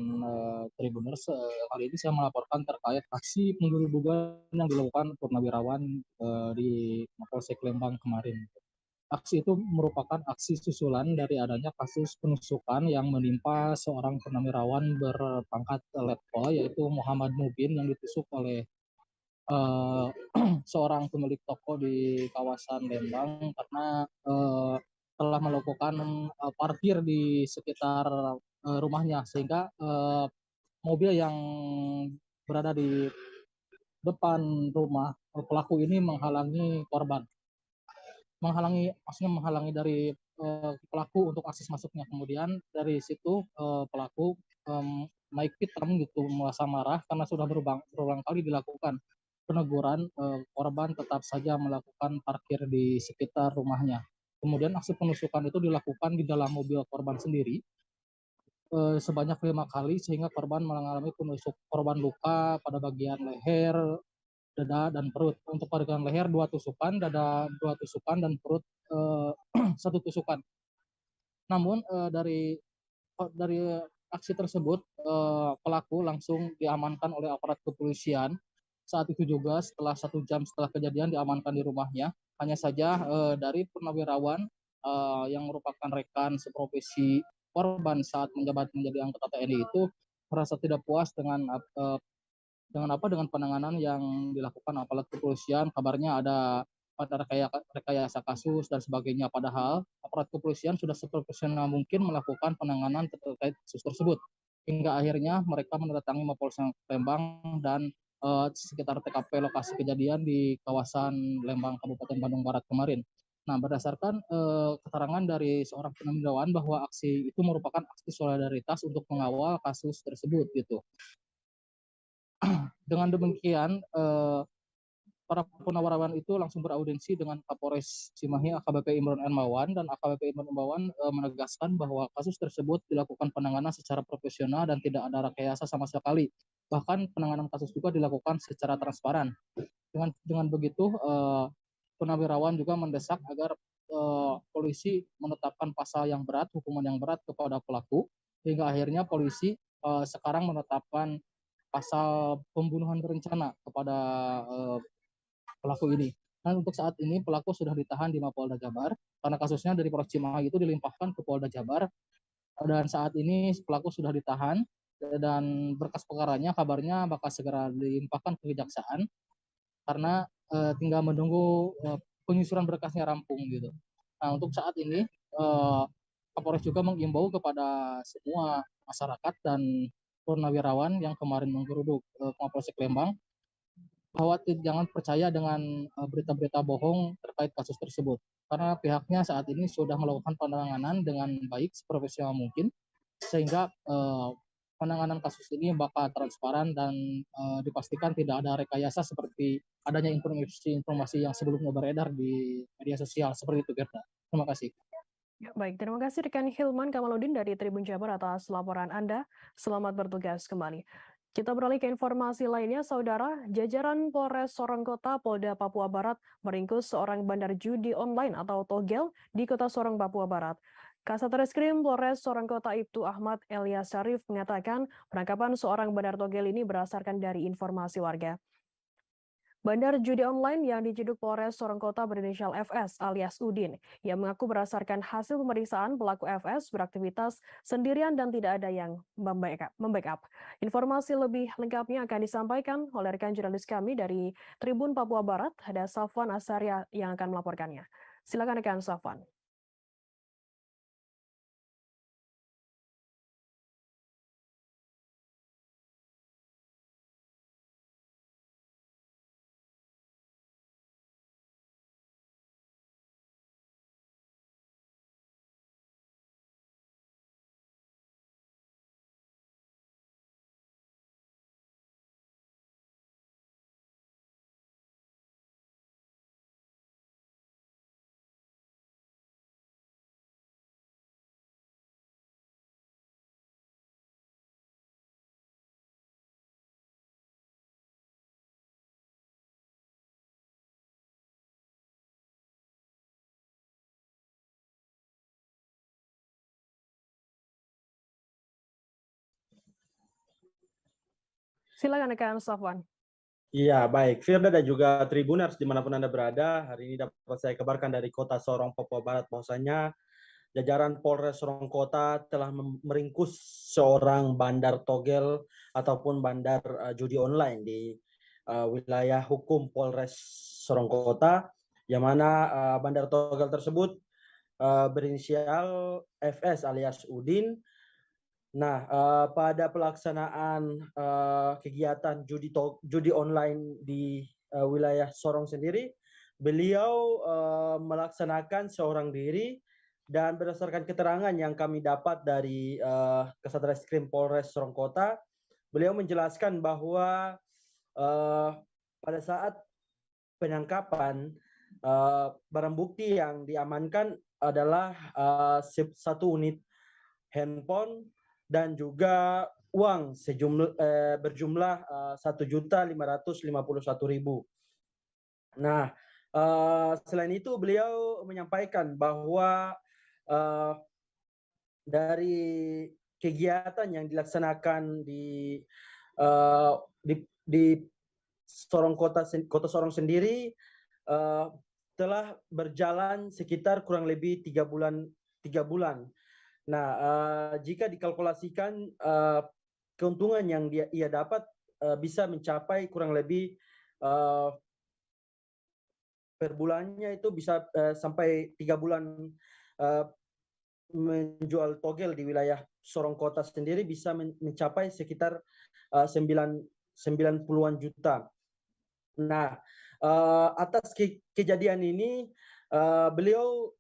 Tribuners. Kali ini saya melaporkan terkait aksi penggerebekan yang dilakukan purnawirawan di Mapolsek Lembang kemarin. Aksi itu merupakan aksi susulan dari adanya kasus penusukan yang menimpa seorang purnawirawan berpangkat letkol yaitu Muhammad Mubin yang ditusuk oleh seorang pemilik toko di kawasan Lembang karena telah melakukan parkir di sekitar rumahnya sehingga mobil yang berada di depan rumah pelaku ini menghalangi korban. Menghalangi dari pelaku untuk akses masuknya. Kemudian dari situ pelaku naik pitam gitu, merasa marah karena sudah berulang kali dilakukan peneguran, korban tetap saja melakukan parkir di sekitar rumahnya. Kemudian aksi penusukan itu dilakukan di dalam mobil korban sendiri sebanyak 5 kali sehingga korban mengalami penusuk. Korban luka pada bagian leher, dada dan perut. Untuk bagian leher 2 tusukan, dada 2 tusukan, dan perut 1 tusukan. Namun dari aksi tersebut pelaku langsung diamankan oleh aparat kepolisian. Saat itu juga setelah 1 jam setelah kejadian diamankan di rumahnya. Hanya saja dari purnawirawan yang merupakan rekan seprofesi korban saat menjabat menjadi anggota TNI itu merasa tidak puas dengan penanganan yang dilakukan aparat kepolisian. Kabarnya ada rekayasa kasus dan sebagainya, padahal aparat kepolisian sudah seprofesional mungkin melakukan penanganan terkait kasus tersebut. Hingga akhirnya mereka mendatangi Mapolsek Lembang dan sekitar TKP lokasi kejadian di kawasan Lembang, Kabupaten Bandung Barat kemarin. Nah, berdasarkan keterangan dari seorang purnawirawan bahwa aksi itu merupakan aksi solidaritas untuk mengawal kasus tersebut gitu. Dengan demikian, para purnawirawan itu langsung beraudiensi dengan Kapolres Cimahi AKBP Imron Ermawan, dan AKBP Imron Ermawan menegaskan bahwa kasus tersebut dilakukan penanganan secara profesional dan tidak ada rekayasa sama sekali. Bahkan penanganan kasus juga dilakukan secara transparan. Dengan begitu, Purnawirawan juga mendesak agar polisi menetapkan pasal yang berat, hukuman yang berat kepada pelaku, hingga akhirnya polisi sekarang menetapkan pasal pembunuhan berencana kepada pelaku ini. Dan untuk saat ini pelaku sudah ditahan di Mapolda Jabar karena kasusnya dari Polres Cimahi itu dilimpahkan ke Polda Jabar, dan saat ini pelaku sudah ditahan dan berkas perkaranya kabarnya bakal segera dilimpahkan ke kejaksaan karena tinggal menunggu penyusuran berkasnya rampung gitu. Nah, untuk saat ini Kapolres juga mengimbau kepada semua masyarakat dan purnawirawan yang kemarin menggeruduk Mapolsek Lembang bahwa jangan percaya dengan berita-berita bohong terkait kasus tersebut, karena pihaknya saat ini sudah melakukan penanganan dengan baik seprofesional mungkin, sehingga penanganan kasus ini bakal transparan dan dipastikan tidak ada rekayasa seperti adanya informasi yang sebelumnya beredar di media sosial seperti itu, Gerda. Terima kasih. Ya, baik, terima kasih rekan Hilman Kamaludin dari Tribun Jabar atas laporan Anda. Selamat bertugas kembali. Kita beralih ke informasi lainnya, Saudara. Jajaran Polres Sorong Kota Polda Papua Barat meringkus seorang bandar judi online atau togel di Kota Sorong, Papua Barat. Kasat Reskrim Polres Sorong Kota Ibtu Ahmad Elias Syarif mengatakan penangkapan seorang bandar togel ini berdasarkan dari informasi warga. Bandar judi online yang diciduk Polres Sorong Kota berinisial FS alias Udin, yang mengaku berdasarkan hasil pemeriksaan pelaku FS beraktivitas sendirian dan tidak ada yang membackup. Informasi lebih lengkapnya akan disampaikan oleh rekan jurnalis kami dari Tribun Papua Barat, ada Safwan Asaria yang akan melaporkannya. Silakan rekan Safwan. Silakan rekan Safwan. Iya, baik. Firda dan juga Tribuners dimanapun Anda berada, hari ini dapat saya kabarkan dari Kota Sorong, Papua Barat, bahwasanya jajaran Polres Sorong Kota telah meringkus seorang bandar togel ataupun bandar judi online di wilayah hukum Polres Sorong Kota, yang mana bandar togel tersebut berinisial FS alias Udin. Nah, pada pelaksanaan kegiatan judi online di wilayah Sorong sendiri, beliau melaksanakan seorang diri, dan berdasarkan keterangan yang kami dapat dari Kasat Reskrim Polres Sorong Kota, beliau menjelaskan bahwa pada saat penangkapan barang bukti yang diamankan adalah satu unit handphone dan juga uang berjumlah 1.551.000. Nah, selain itu beliau menyampaikan bahwa dari kegiatan yang dilaksanakan di Sorong Kota Sorong sendiri telah berjalan sekitar kurang lebih 3 bulan. Nah, jika dikalkulasikan keuntungan yang ia dapat bisa mencapai kurang lebih per bulannya itu bisa sampai 3 bulan menjual togel di wilayah Sorong Kota sendiri bisa mencapai sekitar 90-an juta. Nah, atas kejadian ini beliau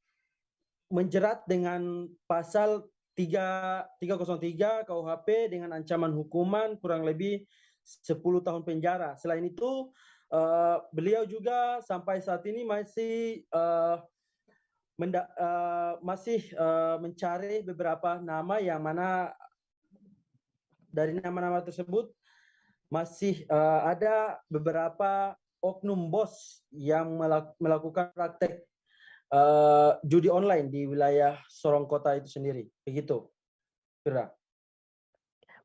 menjerat dengan pasal 303 KUHP dengan ancaman hukuman kurang lebih 10 tahun penjara. Selain itu, beliau juga sampai saat ini masih mencari beberapa nama, yang mana dari nama-nama tersebut masih ada beberapa oknum bos yang melakukan praktek judi online di wilayah Sorong Kota itu sendiri. Begitu, Firda.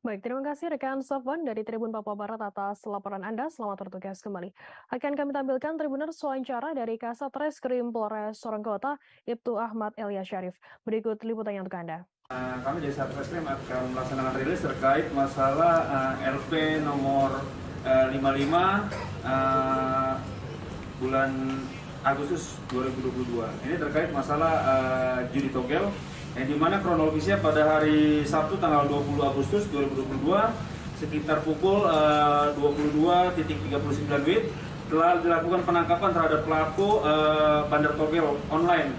Baik, terima kasih rekan Sofwan dari Tribun Papua Barat atas laporan Anda. Selamat bertugas kembali. Akan kami tampilkan Tribuners wawancara dari Kasat Reskrim Polres Sorong Kota, Ibtu Ahmad Elia Syarif. Berikut liputannya untuk Anda. Kami dari Satreskrim akan melaksanakan rilis terkait masalah LP nomor 55 bulan Agustus 2022. Ini terkait masalah judi togel, yang dimana kronologisnya pada hari Sabtu tanggal 20 Agustus 2022 sekitar pukul 22.39 WIB telah dilakukan penangkapan terhadap pelaku bandar togel online.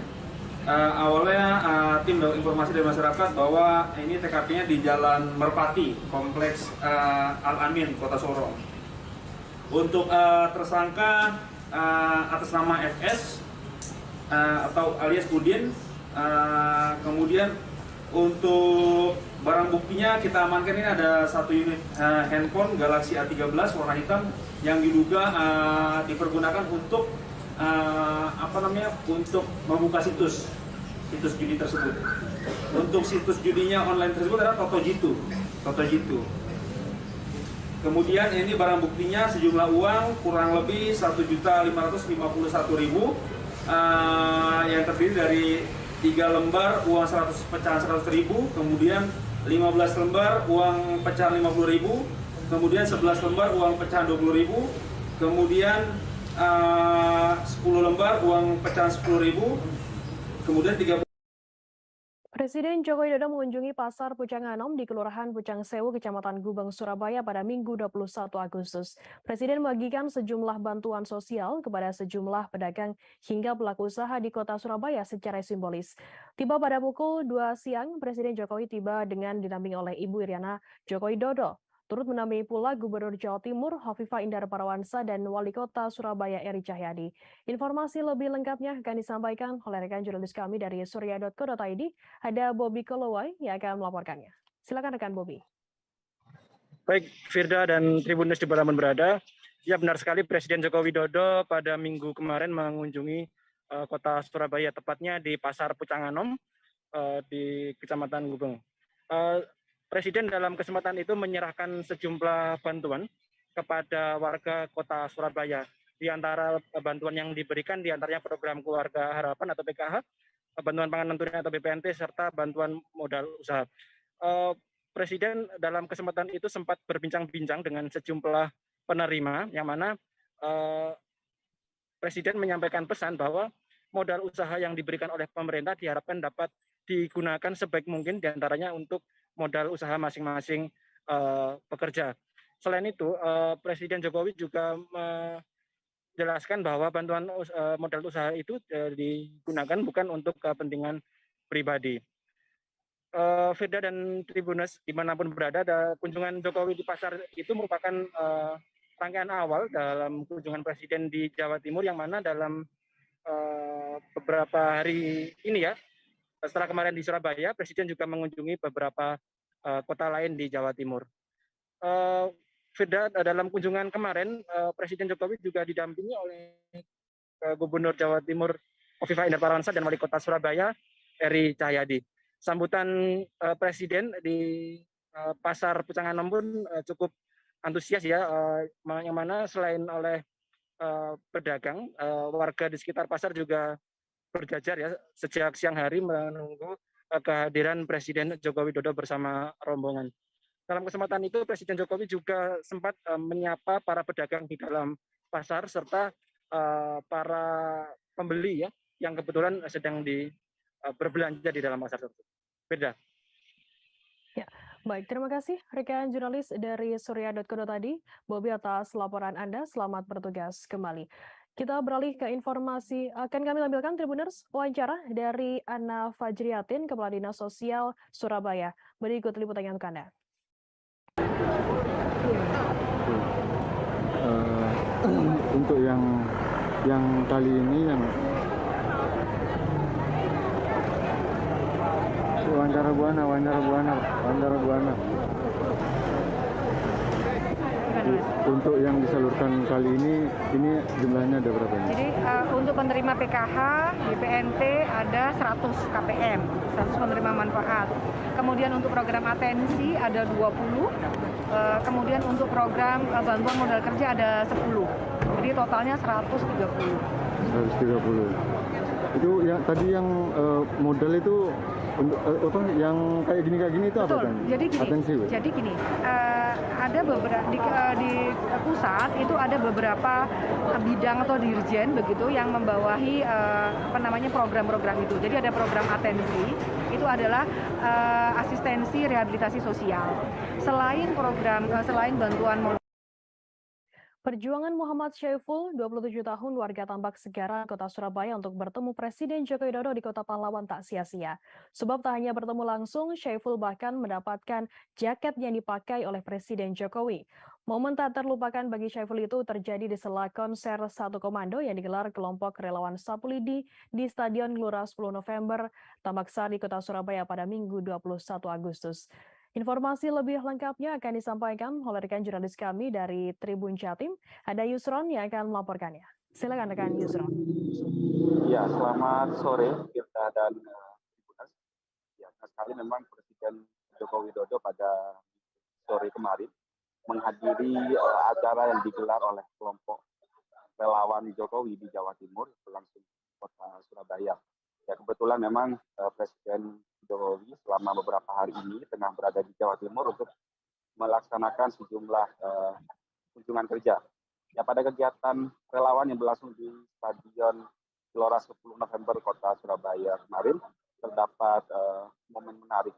Awalnya tim dapat informasi dari masyarakat bahwa ini TKP-nya di Jalan Merpati, Kompleks Al-Amin, Kota Sorong. Untuk tersangka atas nama FS atau alias Udin. Kemudian untuk barang buktinya kita amankan ini ada satu unit handphone Galaxy A13 warna hitam yang diduga dipergunakan untuk untuk membuka situs judi tersebut. Untuk situs judinya online tersebut adalah Totojitu. Kemudian ini barang buktinya sejumlah uang kurang lebih 1.551.000 yang terdiri dari 3 lembar uang 100 pecahan 100.000, kemudian 15 lembar uang pecahan 50.000, kemudian 11 lembar uang pecahan 20.000, kemudian 10 lembar uang pecahan 10.000, kemudian 30. Presiden Joko Widodo mengunjungi Pasar Pucang Anom di Kelurahan Pucang Sewu, Kecamatan Gubeng, Surabaya pada Minggu 21 Agustus. Presiden membagikan sejumlah bantuan sosial kepada sejumlah pedagang hingga pelaku usaha di kota Surabaya secara simbolis. Tiba pada pukul 2 siang, Presiden Jokowi tiba dengan didampingi oleh Ibu Iriana Joko Widodo. Turut mendampingi pula Gubernur Jawa Timur Hovifah Indar Parawansa dan Wali Kota Surabaya Eri Cahyadi. Informasi lebih lengkapnya akan disampaikan oleh rekan jurnalis kami dari surya.co.id. Ada Bobby Kolowai yang akan melaporkannya. Silakan rekan Bobby. Baik, Firda dan Tribuners dimanapun berada. Ya, benar sekali Presiden Joko Widodo pada minggu kemarin mengunjungi kota Surabaya, tepatnya di Pasar Pucang Anom di Kecamatan Gubeng. Presiden dalam kesempatan itu menyerahkan sejumlah bantuan kepada warga kota Surabaya. Di antara bantuan yang diberikan, di antaranya program Keluarga Harapan atau PKH, bantuan pangan non tunai atau BPNT, serta bantuan modal usaha. Presiden dalam kesempatan itu sempat berbincang-bincang dengan sejumlah penerima, yang mana Presiden menyampaikan pesan bahwa modal usaha yang diberikan oleh pemerintah diharapkan dapat digunakan sebaik mungkin, diantaranya untuk modal usaha masing-masing pekerja. Selain itu, Presiden Jokowi juga menjelaskan bahwa bantuan modal usaha itu digunakan bukan untuk kepentingan pribadi. Firda dan Tribuners dimanapun berada, kunjungan Jokowi di pasar itu merupakan rangkaian awal dalam kunjungan Presiden di Jawa Timur, yang mana dalam beberapa hari ini ya, setelah kemarin di Surabaya, Presiden juga mengunjungi beberapa kota lain di Jawa Timur. Firda, dalam kunjungan kemarin, Presiden Jokowi juga didampingi oleh Gubernur Jawa Timur Hovifah Indar Parawansa dan Wali Kota Surabaya Eri Cahyadi. Sambutan Presiden di Pasar Pucang Anom pun cukup antusias ya, yang mana selain oleh pedagang, warga di sekitar pasar juga berjajar ya sejak siang hari menunggu kehadiran Presiden Joko Widodo bersama rombongan. Dalam kesempatan itu, Presiden Jokowi juga sempat menyapa para pedagang di dalam pasar serta para pembeli ya yang kebetulan sedang berbelanja di dalam pasar tersebut. Beda. Ya, baik, terima kasih rekan jurnalis dari surya.co.id, Bobby, atas laporan Anda. Selamat bertugas kembali. Kita beralih ke informasi, akan kami tampilkan Tribuners wawancara dari Anna Fajriatin, Kepala Dinas Sosial Surabaya. Berikut liputannya untuk Anda. Untuk yang kali ini yang wawancara buana. Untuk yang disalurkan kali ini jumlahnya ada berapa? Jadi untuk penerima PKH di PNT ada 100 KPM, 100 penerima manfaat. Kemudian untuk program atensi ada 20. Kemudian untuk program bantuan modal kerja ada 10. Jadi totalnya 130. 130. Itu ya tadi yang modal itu untuk apa yang kayak gini itu apa kan? Jadi gini, ada beberapa di pusat itu ada beberapa bidang atau dirjen begitu yang membawahi program-program itu. Jadi ada program atensi, itu adalah asistensi rehabilitasi sosial. Selain bantuan modal. Perjuangan Muhammad Syaiful, 27 tahun, warga Tambak Segaran, Kota Surabaya untuk bertemu Presiden Joko Widodo di Kota Pahlawan tak sia-sia. Sebab tak hanya bertemu langsung, Syaiful bahkan mendapatkan jaket yang dipakai oleh Presiden Jokowi. Momen tak terlupakan bagi Syaiful itu terjadi di sela konser Satu Komando yang digelar kelompok relawan Sapu Lidi di Stadion Gelora 10 November, Tambak Sari, Kota Surabaya pada Minggu 21 Agustus. Informasi lebih lengkapnya akan disampaikan oleh rekan jurnalis kami dari Tribun Jatim. Ada Yusron yang akan melaporkannya. Silakan rekan Yusron. Ya, selamat sore Tirta dan Tribuners. Ya, sekali memang Presiden Joko Widodo pada sore kemarin menghadiri acara yang digelar oleh kelompok relawan Jokowi di Jawa Timur, langsung Kota Surabaya. Ya, kebetulan memang Presiden Jokowi selama beberapa hari ini tengah berada di Jawa Timur untuk melaksanakan sejumlah kunjungan kerja. Ya, pada kegiatan relawan yang berlangsung di Stadion Gelora 10 November Kota Surabaya kemarin terdapat momen menarik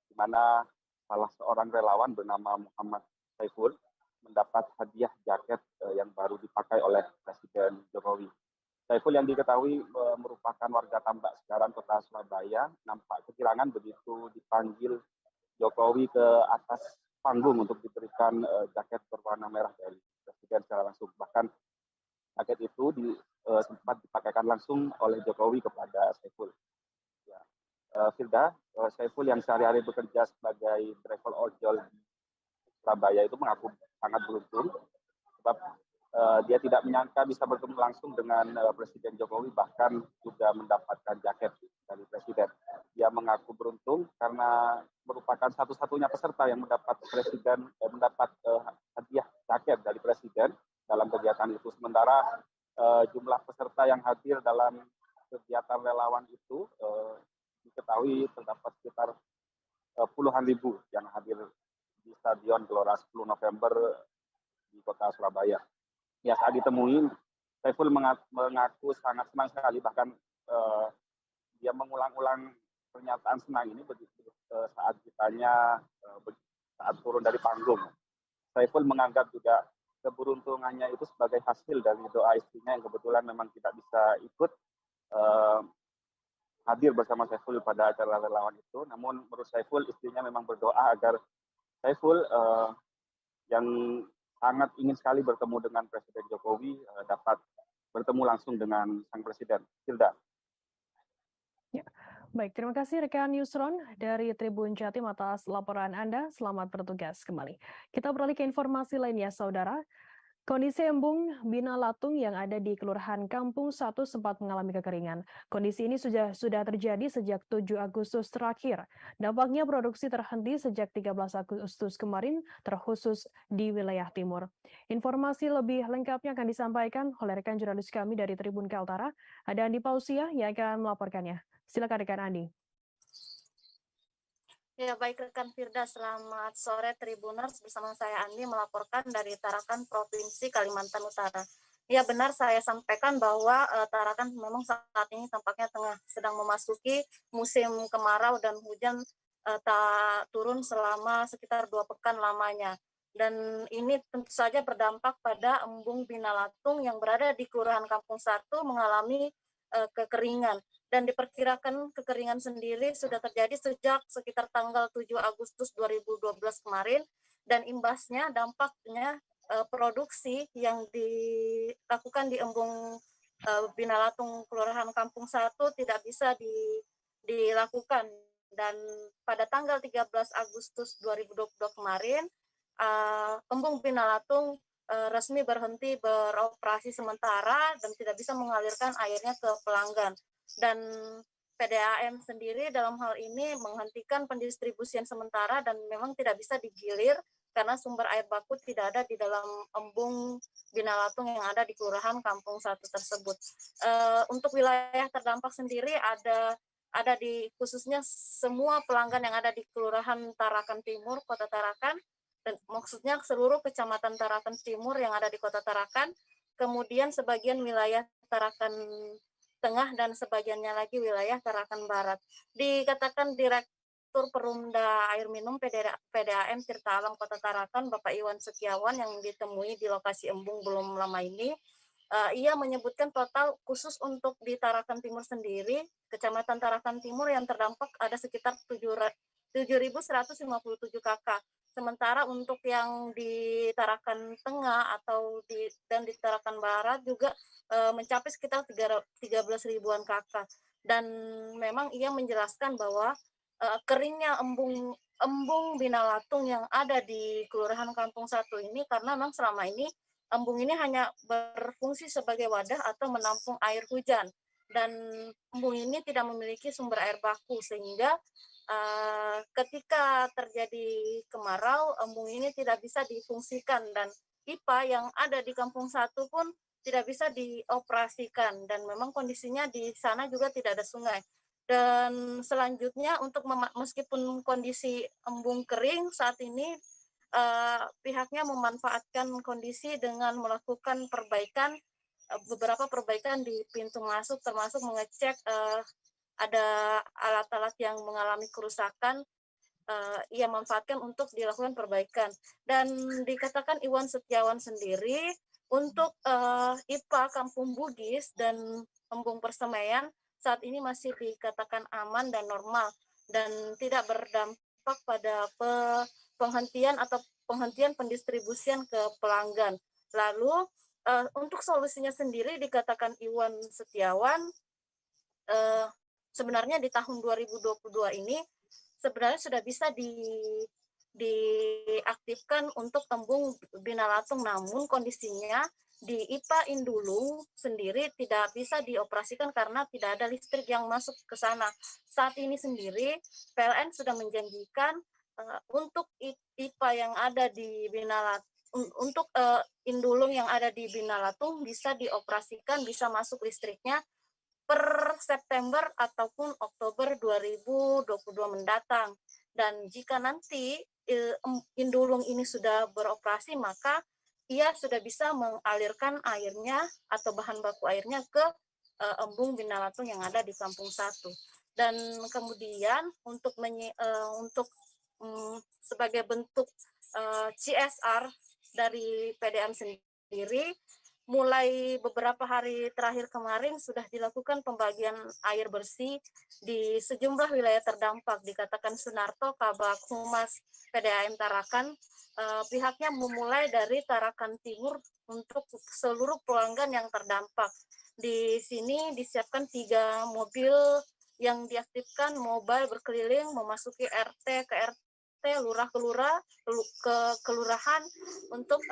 di mana salah seorang relawan bernama Muhammad Syaiful mendapat hadiah jaket yang baru dipakai oleh Presiden Jokowi. Syaiful yang diketahui merupakan warga Tambak Segaran Kota Surabaya nampak kehilangan begitu dipanggil Jokowi ke atas panggung untuk diberikan jaket berwarna merah dari Presiden secara langsung. Bahkan jaket itu sempat dipakaikan langsung oleh Jokowi kepada Syaiful. Ya. Firda, Syaiful yang sehari-hari bekerja sebagai driver ojol di Surabaya itu mengaku sangat beruntung sebab dia tidak menyangka bisa bertemu langsung dengan Presiden Jokowi, bahkan juga mendapatkan jaket dari Presiden. Dia mengaku beruntung karena merupakan satu-satunya peserta yang mendapat hadiah jaket dari Presiden dalam kegiatan itu. Sementara jumlah peserta yang hadir dalam kegiatan relawan itu diketahui terdapat sekitar puluhan ribu yang hadir di Stadion Gelora 10 November di Kota Surabaya. Ya, saat ditemui, Syaiful mengaku sangat senang sekali, bahkan dia mengulang-ulang pernyataan senang ini saat ditanya saat turun dari panggung. Syaiful menganggap juga keberuntungannya itu sebagai hasil dari doa istrinya yang kebetulan memang tidak bisa ikut hadir bersama Syaiful pada acara relawan itu. Namun menurut Syaiful, istrinya memang berdoa agar Syaiful yang sangat ingin sekali bertemu dengan Presiden Jokowi dapat bertemu langsung dengan sang Presiden. Hilda. Ya. Baik, terima kasih rekan Yusron dari Tribun Jatim atas laporan Anda. Selamat bertugas kembali. Kita beralih ke informasi lainnya, Saudara. Kondisi embung Bina Latung yang ada di Kelurahan Kampung 1 sempat mengalami kekeringan. Kondisi ini sudah terjadi sejak 7 Agustus terakhir. Dampaknya produksi terhenti sejak 13 Agustus kemarin, terkhusus di wilayah timur. Informasi lebih lengkapnya akan disampaikan oleh rekan jurnalis kami dari Tribun Kaltara. Ada Andi Pausia yang akan melaporkannya. Silakan rekan Andi. Ya, baik rekan Firda, selamat sore Tribuners, bersama saya Andi melaporkan dari Tarakan, Provinsi Kalimantan Utara. Ya, benar saya sampaikan bahwa Tarakan memang saat ini tampaknya sedang memasuki musim kemarau dan hujan tak turun selama sekitar 2 pekan lamanya. Dan ini tentu saja berdampak pada embung Bina Latung yang berada di Kelurahan Kampung 1 mengalami kekeringan. Dan diperkirakan kekeringan sendiri sudah terjadi sejak sekitar tanggal 7 Agustus 2012 kemarin, dan imbasnya dampaknya produksi yang dilakukan di embung Bina Latung Kelurahan Kampung 1 tidak bisa dilakukan. Dan pada tanggal 13 Agustus 2022 kemarin Embung Binalatung resmi berhenti beroperasi sementara dan tidak bisa mengalirkan airnya ke pelanggan. Dan PDAM sendiri dalam hal ini menghentikan pendistribusian sementara dan memang tidak bisa digilir karena sumber air baku tidak ada di dalam embung Binalatung yang ada di Kelurahan Kampung 1 tersebut. Untuk wilayah terdampak sendiri ada di khususnya semua pelanggan yang ada di Kelurahan Tarakan Timur, Kota Tarakan, dan maksudnya seluruh kecamatan Tarakan Timur yang ada di Kota Tarakan, kemudian sebagian wilayah Tarakan Tengah dan sebagiannya lagi wilayah Tarakan Barat. Dikatakan Direktur Perumda Air Minum PDAM Tirta Alam Kota Tarakan, Bapak Iwan Setiawan yang ditemui di lokasi embung belum lama ini, ia menyebutkan total khusus untuk di Tarakan Timur sendiri, Kecamatan Tarakan Timur yang terdampak ada sekitar 7.157 KK. Sementara untuk yang di Tarakan Tengah dan di Tarakan Barat juga mencapai sekitar 13 ribuan KK. Dan memang ia menjelaskan bahwa keringnya embung Binalatung yang ada di Kelurahan Kampung 1 ini karena memang selama ini embung ini hanya berfungsi sebagai wadah atau menampung air hujan, dan embung ini tidak memiliki sumber air baku sehingga ketika terjadi kemarau embung ini tidak bisa difungsikan dan pipa yang ada di Kampung 1 pun tidak bisa dioperasikan dan memang kondisinya di sana juga tidak ada sungai. Dan selanjutnya untuk meskipun kondisi embung kering saat ini pihaknya memanfaatkan kondisi dengan melakukan beberapa perbaikan di pintu masuk, termasuk mengecek ada alat-alat yang mengalami kerusakan, ia manfaatkan untuk dilakukan perbaikan. Dan dikatakan Iwan Setiawan sendiri untuk IPA Kampung Bugis dan embung Persemaian saat ini masih dikatakan aman dan normal dan tidak berdampak pada penghentian pendistribusian ke pelanggan. Lalu untuk solusinya sendiri dikatakan Iwan Setiawan, sebenarnya di tahun 2022 ini sebenarnya sudah bisa diaktifkan untuk embung Binalatung, namun kondisinya di IPA Indulung sendiri tidak bisa dioperasikan karena tidak ada listrik yang masuk ke sana. Saat ini sendiri PLN sudah menjanjikan untuk IPA yang ada di untuk Indulung yang ada di Binalatung bisa dioperasikan, bisa masuk listriknya per September ataupun Oktober 2022 mendatang. Dan jika nanti Indulung ini sudah beroperasi, maka ia sudah bisa mengalirkan airnya atau bahan baku airnya ke embung Binalatung yang ada di Kampung 1. Dan kemudian untuk sebagai bentuk CSR dari PDAM sendiri, mulai beberapa hari terakhir kemarin sudah dilakukan pembagian air bersih di sejumlah wilayah terdampak. Dikatakan Sunarto, Kabak Humas PDAM Tarakan, pihaknya memulai dari Tarakan Timur untuk seluruh pelanggan yang terdampak. Di sini disiapkan 3 mobil yang diaktifkan, mobile berkeliling memasuki RT ke RT, lurah ke kelurahan untuk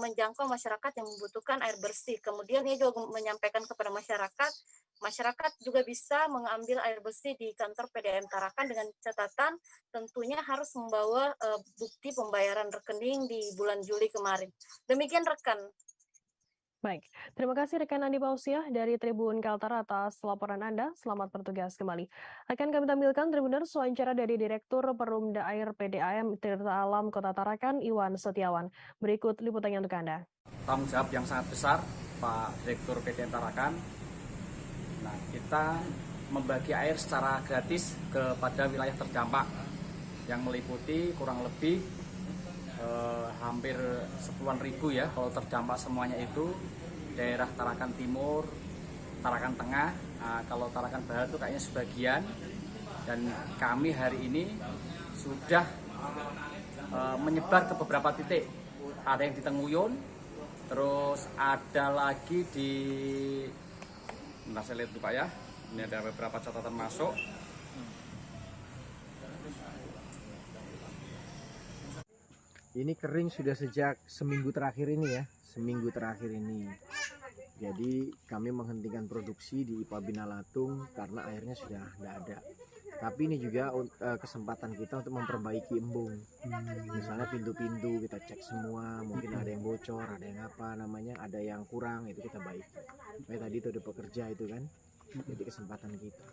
menjangkau masyarakat yang membutuhkan air bersih. Kemudian ia juga menyampaikan kepada masyarakat juga bisa mengambil air bersih di kantor PDAM Tarakan dengan catatan tentunya harus membawa bukti pembayaran rekening di bulan Juli kemarin. Demikian rekan. Baik, terima kasih rekan Andi Pausiah dari Tribun Kaltara atas laporan Anda. Selamat bertugas kembali. Akan kami tampilkan Tribuners wawancara dari Direktur Perumda Air PDAM Tirta Alam Kota Tarakan, Iwan Setiawan. Berikut liputannya untuk Anda. Tanggung jawab yang sangat besar, Pak Direktur PDAM Tarakan. Nah, kita membagi air secara gratis kepada wilayah terdampak yang meliputi kurang lebih hampir 10.000 ya kalau terdampak semuanya itu daerah Tarakan Timur, Tarakan Tengah, kalau Tarakan Barat itu kayaknya sebagian, dan kami hari ini sudah menyebar ke beberapa titik. Ada yang di Tenguyun, terus ada lagi di, saya lihat dulu Pak ya, ini ada beberapa catatan masuk. Ini kering sudah sejak seminggu terakhir ini ya, seminggu terakhir ini. Jadi kami menghentikan produksi di IPA Binalatung karena airnya sudah tidak ada. Tapi ini juga kesempatan kita untuk memperbaiki embung. Misalnya pintu-pintu kita cek semua, mungkin ada yang bocor, ada yang apa namanya, ada yang kurang, itu kita baiki. Kayak tadi itu ada pekerja itu kan, jadi kesempatan kita.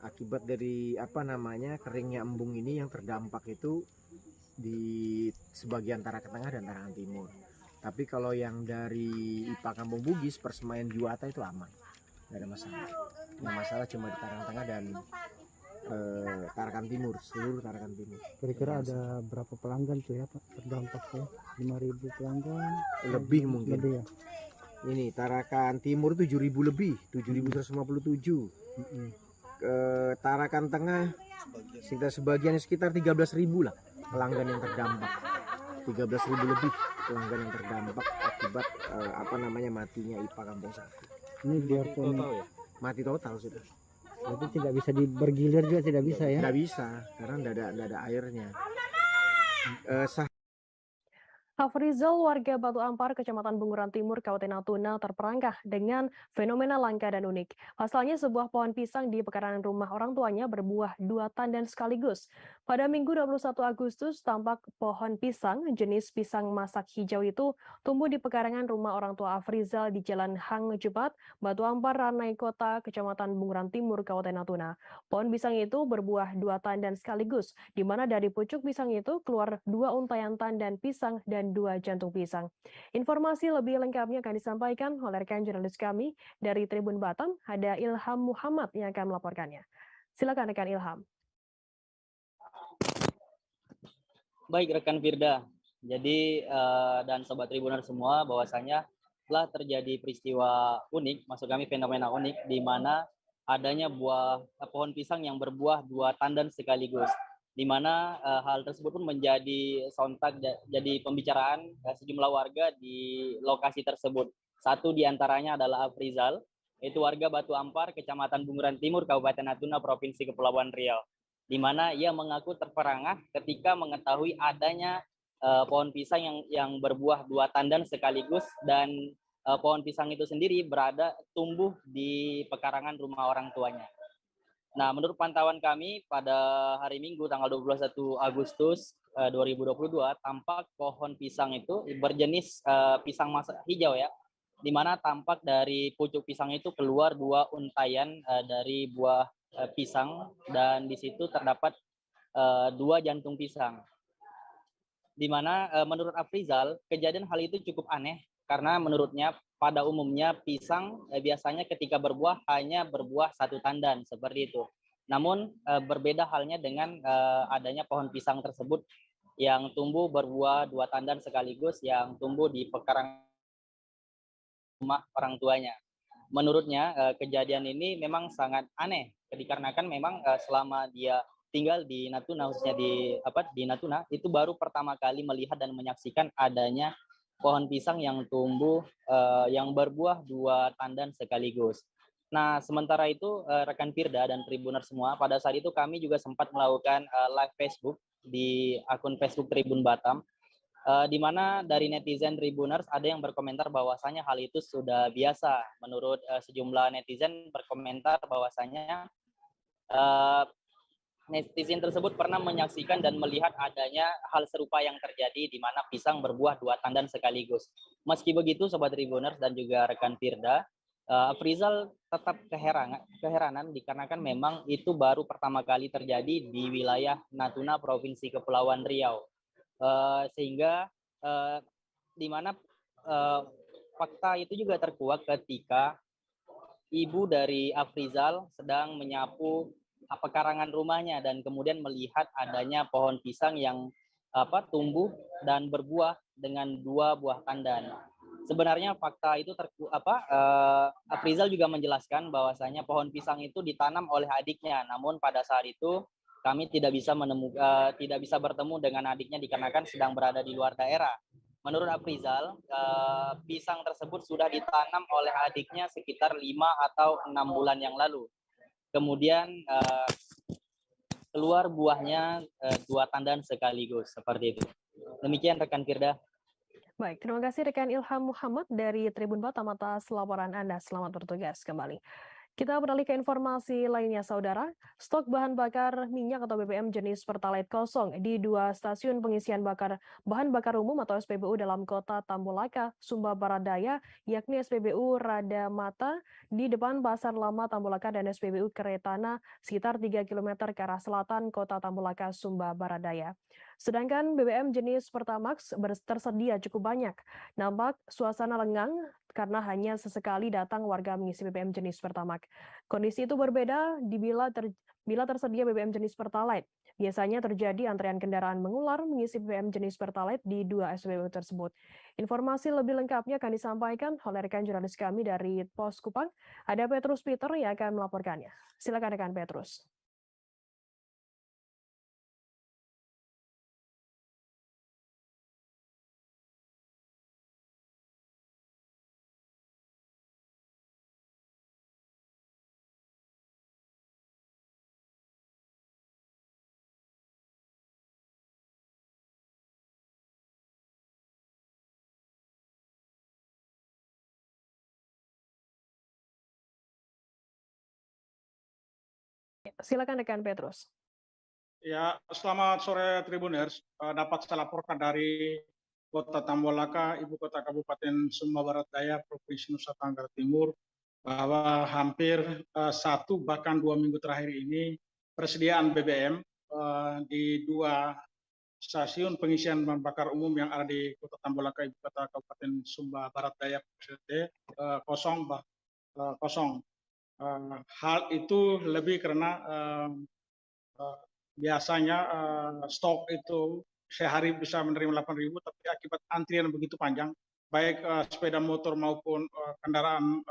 Akibat dari apa namanya keringnya embung ini yang terdampak itu di sebagian Tarakan Tengah dan Tarakan Timur. Tapi kalau yang dari IPA Kampung Bugis, Persemaian Juwata itu aman, nggak ada masalah. Yang masalah cuma di Tarakan Tengah dan Tarakan Timur, seluruh Tarakan Timur. Kira-kira ada berapa pelanggan tuh ya Pak terdampak ya? 5.000 pelanggan? Lebih mungkin. Lebih ya? Ini Tarakan Timur 7.000 lebih, 7.157. Tarakan Tengah sekitar 13.000 lah pelanggan yang terdampak. 13.000 lebih pelanggan yang terdampak akibat apa namanya matinya IPA Kampung Satu. Ini biarpun ya? Mati total sudah. Berarti tidak bisa bergilir juga, tidak bisa ya? Tidak bisa karena tidak ada airnya. Hafrizal, warga Batu Ampar, Kecamatan Bunguran Timur, Kabupaten Natuna, terperangkap dengan fenomena langka dan unik. Pasalnya, sebuah pohon pisang di pekarangan rumah orang tuanya berbuah 2 tandan sekaligus. Pada Minggu 21 Agustus, tampak pohon pisang jenis pisang masak hijau itu tumbuh di pekarangan rumah orang tua Hafrizal di Jalan Hang Jebat, Batu Ampar, Ranai Kota, Kecamatan Bunguran Timur, Kabupaten Natuna. Pohon pisang itu berbuah 2 tandan sekaligus, di mana dari pucuk pisang itu keluar 2 untayan tandan pisang dan 2 jantung pisang. Informasi lebih lengkapnya akan disampaikan oleh rekan jurnalis kami dari Tribun Batam, ada Ilham Muhammad yang akan melaporkannya. Silakan rekan Ilham. Baik rekan Firda, jadi dan sobat Tribuner semua, bahwasanya telah terjadi peristiwa unik, maksud kami fenomena unik, di mana adanya pohon pisang yang berbuah 2 tandan sekaligus, di mana hal tersebut pun menjadi sontak jadi pembicaraan sejumlah warga di lokasi tersebut. Satu di antaranya adalah Hafrizal, yaitu warga Batu Ampar, Kecamatan Bunguran Timur, Kabupaten Natuna, Provinsi Kepulauan Riau, di mana ia mengaku terperangah ketika mengetahui adanya pohon pisang yang berbuah 2 tandan sekaligus, dan pohon pisang itu sendiri tumbuh di pekarangan rumah orang tuanya. Nah, menurut pantauan kami pada hari Minggu tanggal 21 Agustus 2022, tampak pohon pisang itu berjenis pisang masak hijau ya, di mana tampak dari pucuk pisang itu keluar 2 untayan dari buah pisang, dan di situ terdapat 2 jantung pisang. Di mana menurut Hafrizal, kejadian hal itu cukup aneh karena menurutnya pada umumnya pisang biasanya ketika berbuah hanya berbuah 1 tandan seperti itu. Namun berbeda halnya dengan adanya pohon pisang tersebut yang tumbuh berbuah 2 tandan sekaligus yang tumbuh di pekarangan rumah orang tuanya. Menurutnya kejadian ini memang sangat aneh dikarenakan memang selama dia tinggal di Natuna, khususnya di Natuna, itu baru pertama kali melihat dan menyaksikan adanya pohon pisang yang tumbuh yang berbuah 2 tandan sekaligus. Nah, sementara itu rekan Firda dan Tribuner semua, pada saat itu kami juga sempat melakukan live Facebook di akun Facebook Tribun Batam, di mana dari netizen Tribuners ada yang berkomentar bahwasanya hal itu sudah biasa. Menurut sejumlah netizen berkomentar bahwasanya netizen tersebut pernah menyaksikan dan melihat adanya hal serupa yang terjadi di mana pisang berbuah 2 tandan sekaligus. Meski begitu, Sobat Tribuners dan juga rekan Firda, Hafrizal tetap keheranan dikarenakan memang itu baru pertama kali terjadi di wilayah Natuna, Provinsi Kepulauan Riau. Sehingga di mana fakta itu juga terkuak ketika ibu dari Hafrizal sedang menyapu pekarangan rumahnya dan kemudian melihat adanya pohon pisang yang tumbuh dan berbuah dengan 2 buah tandan. Sebenarnya fakta itu Hafrizal juga menjelaskan bahwasanya pohon pisang itu ditanam oleh adiknya, namun pada saat itu kami tidak bisa bertemu dengan adiknya dikarenakan sedang berada di luar daerah. Menurut Hafrizal, pisang tersebut sudah ditanam oleh adiknya sekitar 5 atau 6 bulan yang lalu. Kemudian keluar buahnya 2 tandan sekaligus, seperti itu. Demikian rekan Firda. Baik, terima kasih rekan Ilham Muhammad dari Tribun Batam atas laporan Anda. Selamat bertugas kembali. Kita beralih ke informasi lainnya, Saudara. Stok bahan bakar minyak atau BBM jenis Pertalite kosong di 2 stasiun pengisian bahan bakar umum atau SPBU dalam kota Tambolaka, Sumba Barat Daya, yakni SPBU Radamata di depan Pasar Lama Tambolaka dan SPBU Keretana sekitar 3 km ke arah selatan kota Tambolaka, Sumba Barat Daya. Sedangkan BBM jenis Pertamax tersedia cukup banyak. Nampak suasana lengang karena hanya sesekali datang warga mengisi BBM jenis Pertamax. Kondisi itu berbeda bila tersedia BBM jenis Pertalite. Biasanya terjadi antrean kendaraan mengular mengisi BBM jenis Pertalite di 2 SPBU tersebut. Informasi lebih lengkapnya akan disampaikan oleh rekan jurnalis kami dari Pos Kupang. Ada Petrus Peter yang akan melaporkannya. Silakan rekan Petrus. Silakan rekan Petrus. Ya, selamat sore Tribuners. Dapat saya laporkan dari Kota Tambolaka, Ibu Kota Kabupaten Sumba Barat Daya, Provinsi Nusa Tenggara Timur, bahwa hampir 1 bahkan 2 minggu terakhir ini persediaan BBM di 2 stasiun pengisian bahan bakar umum yang ada di Kota Tambolaka, Ibu Kota Kabupaten Sumba Barat Daya, kosong. Hal itu lebih karena biasanya stok itu sehari bisa menerima 8.000, tapi akibat antrian begitu panjang, baik sepeda motor maupun kendaraan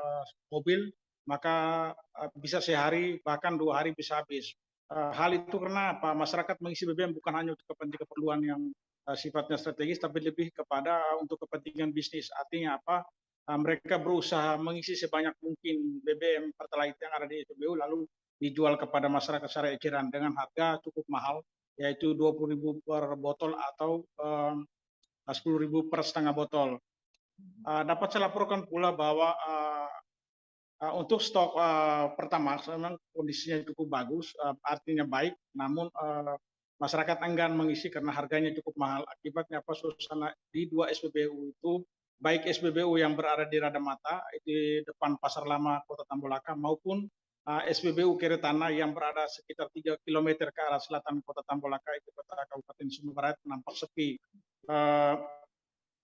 mobil, maka bisa sehari bahkan 2 hari bisa habis. Hal itu karena apa? Masyarakat mengisi BBM bukan hanya untuk keperluan yang sifatnya strategis, tapi lebih kepada untuk kepentingan bisnis. Artinya apa? Mereka berusaha mengisi sebanyak mungkin BBM Pertalite yang ada di SPBU lalu dijual kepada masyarakat secara eceran dengan harga cukup mahal, yaitu 20.000 per botol atau 10.000 per setengah botol. Dapat saya laporkan pula bahwa untuk stok pertama memang kondisinya cukup bagus, artinya baik, namun masyarakat enggan mengisi karena harganya cukup mahal. Akibatnya apa? Suasana di 2 SPBU itu, baik SPBU yang berada di Radamata di depan Pasar Lama Kota Tambolaka maupun SPBU Keretana yang berada sekitar 3 km ke arah selatan Kota Tambolaka, itu Kota Kabupaten Sumba Barat, nampak sepi.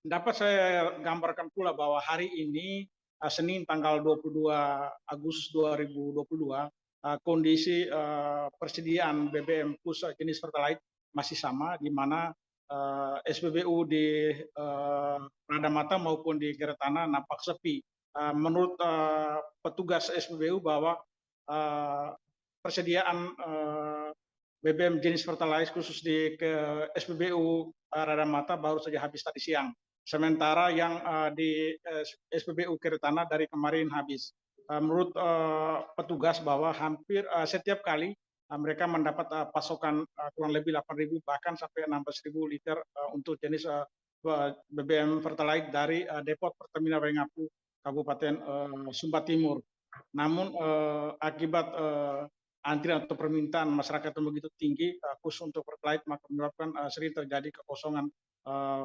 Dapat saya gambarkan pula bahwa hari ini Senin tanggal 22 Agustus 2022 kondisi persediaan BBM khusus jenis Pertalite masih sama, di mana SPBU di Radamata maupun di Keretana nampak sepi. Menurut petugas SPBU bahwa persediaan BBM jenis Pertalite khusus di SPBU Radamata baru saja habis tadi siang. Sementara yang di SPBU Keretana dari kemarin habis. Menurut petugas bahwa hampir setiap kali mereka mendapat pasokan kurang lebih 8.000 bahkan sampai 16.000 liter untuk jenis BBM Pertalite dari Depot Pertamina Waingapu, Kabupaten Sumba Timur. Namun akibat antrian atau permintaan masyarakat yang begitu tinggi khusus untuk Pertalite, maka menyebabkan sering terjadi kekosongan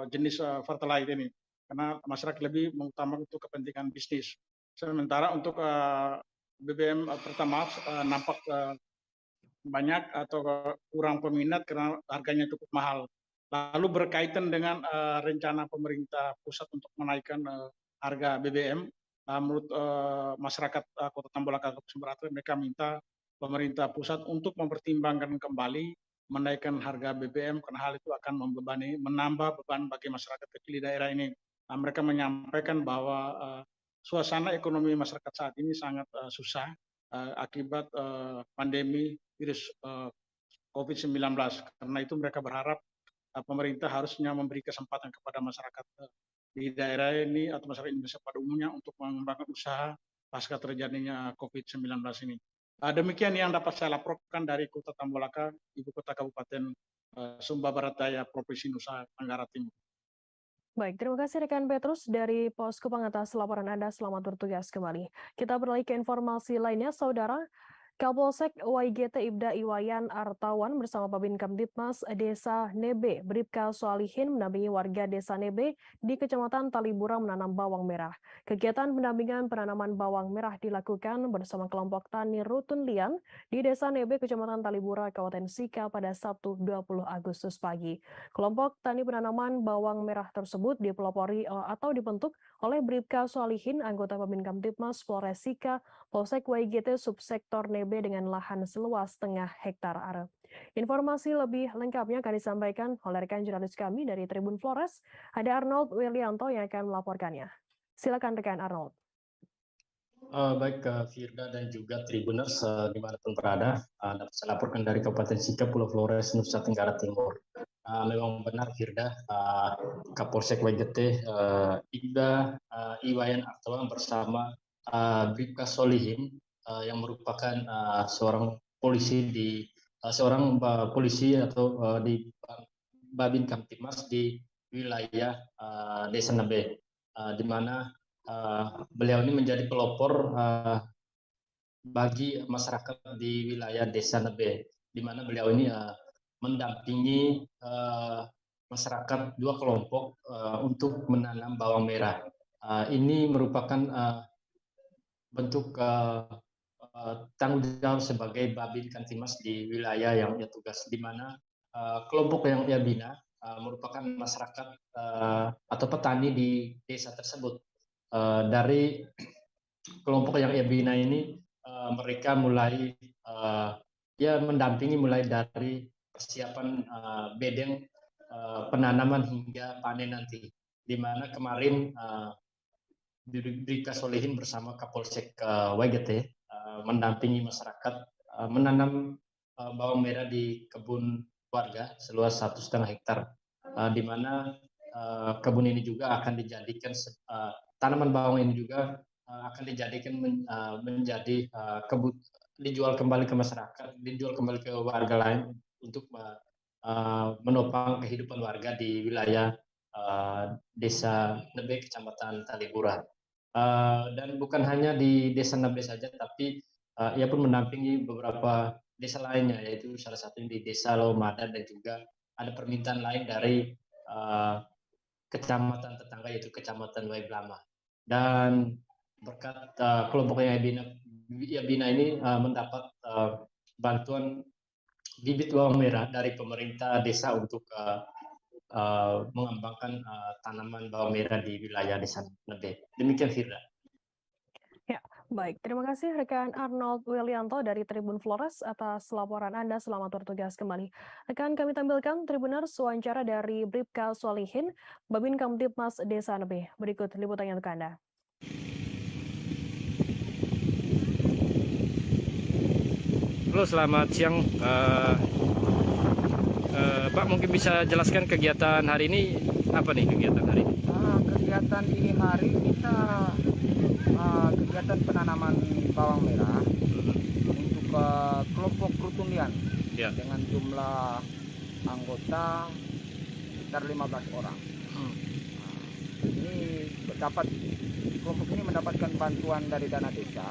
jenis Pertalite ini, karena masyarakat lebih mengutamakan untuk kepentingan bisnis. Sementara untuk BBM Pertamax nampak banyak atau kurang peminat karena harganya cukup mahal. Lalu berkaitan dengan rencana pemerintah pusat untuk menaikkan harga BBM, menurut masyarakat Kota Tambolaka, Sumba Barat, mereka minta pemerintah pusat untuk mempertimbangkan kembali menaikkan harga BBM karena hal itu akan menambah beban bagi masyarakat kecil di daerah ini. Mereka menyampaikan bahwa suasana ekonomi masyarakat saat ini sangat susah akibat pandemi virus COVID-19. Karena itu mereka berharap pemerintah harusnya memberi kesempatan kepada masyarakat di daerah ini atau masyarakat Indonesia pada umumnya untuk mengembangkan usaha pasca terjadinya COVID-19 ini. Demikian yang dapat saya laporkan dari Kota Tambolaka, Ibu Kota Kabupaten Sumba Barat Daya, Provinsi Nusa Tenggara Timur. Baik, terima kasih rekan Petrus dari Posko Pengatas laporan Anda. Selamat bertugas kembali. Kita beralih ke informasi lainnya, Saudara. Kapolsek YGT Ibda Iwayan Artawan bersama Babin Kamtibmas Desa Nebe, Bribka Solihin mendampingi warga Desa Nebe di Kecamatan Talibura menanam bawang merah. Kegiatan pendampingan penanaman bawang merah dilakukan bersama kelompok tani Rutun Lian di Desa Nebe, Kecamatan Talibura, Kabupaten Sika pada Sabtu 20 Agustus pagi. Kelompok tani penanaman bawang merah tersebut dipelopori atau dibentuk oleh Bribka Solihin, anggota Babin Kamtibmas Polres Sika, Polsek YGT Subsektor Nebe dengan lahan seluas setengah hektar are. Informasi lebih lengkapnya akan disampaikan oleh rekan jurnalis kami dari Tribun Flores, ada Arnold Wilianto yang akan melaporkannya. Silakan rekan Arnold. Baik, Firda dan juga Tribuners dimanapun berada, dapat saya laporkan dari Kabupaten Sika, Pulau Flores, Nusa Tenggara Timur. Memang benar Firda, Kapolsek YGT Ibda Iwayan Artawan bersama Bribka Solihin yang merupakan seorang polisi atau di Babin Kamtibmas di wilayah Desa Nebe, di mana beliau ini menjadi pelopor bagi masyarakat di wilayah Desa Nebe, di mana beliau ini mendampingi masyarakat dua kelompok untuk menanam bawang merah. Ini merupakan bentuk tanggung jawab sebagai Babin Kamtibmas di wilayah yang ia tugas, di mana kelompok yang ia bina merupakan masyarakat atau petani di desa tersebut. Dari kelompok yang ia bina ini, mereka mulai mendampingi mulai dari persiapan bedeng penanaman hingga panen nanti, di mana kemarin Bribka Solihin bersama Kapolsek YGT mendampingi masyarakat menanam bawang merah di kebun warga seluas 1,5 hektar, di mana kebun ini juga akan dijadikan tanaman bawang ini juga akan dijadikan menjadi kebun, dijual kembali ke masyarakat, dijual kembali ke warga lain untuk menopang kehidupan warga di wilayah Desa Nebe, Kecamatan Talibura. Dan bukan hanya di Desa Nebe saja, tapi ia pun mendampingi beberapa desa lainnya, yaitu salah satunya di Desa Lomada, dan juga ada permintaan lain dari kecamatan tetangga, yaitu Kecamatan Waiblama. Dan berkat kelompok yang ia bina ini mendapat bantuan bibit bawang merah dari pemerintah desa untuk mengembangkan tanaman bawang merah di wilayah Desa Nebe. Demikian Firda. Ya, baik. Terima kasih rekan Arnold Wilianto dari Tribun Flores atas laporan Anda. Selamat bertugas kembali. Akan kami tampilkan Tribuners wawancara dari Bribka Solihin, Babin Kamtibmas Desa Nebe. Berikut liputannya untuk Anda. Halo, selamat siang. Pak, mungkin bisa jelaskan kegiatan hari ini, apa nih kegiatan hari ini? Kegiatan di hari kita kegiatan penanaman bawang merah untuk kelompok Rutun Lian dengan jumlah anggota sekitar 15 orang. Ini kelompok ini mendapatkan bantuan dari dana desa.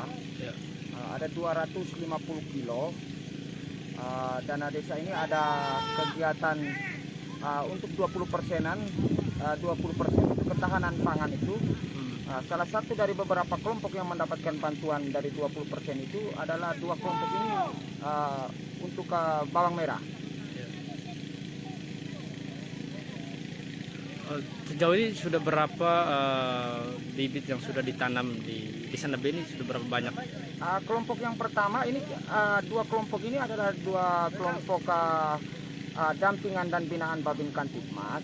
Ada 250 kilo. Dana desa ini ada kegiatan untuk 20%-an, 20% untuk ketahanan pangan itu. Salah satu dari beberapa kelompok yang mendapatkan bantuan dari 20% itu adalah dua kelompok ini untuk bawang merah. Sejauh ini sudah berapa bibit yang sudah ditanam di Desa Nebe ini, sudah berapa banyak? Kelompok yang pertama ini, dua kelompok ini adalah dua kelompok dampingan dan binaan Babin Kamtibmas.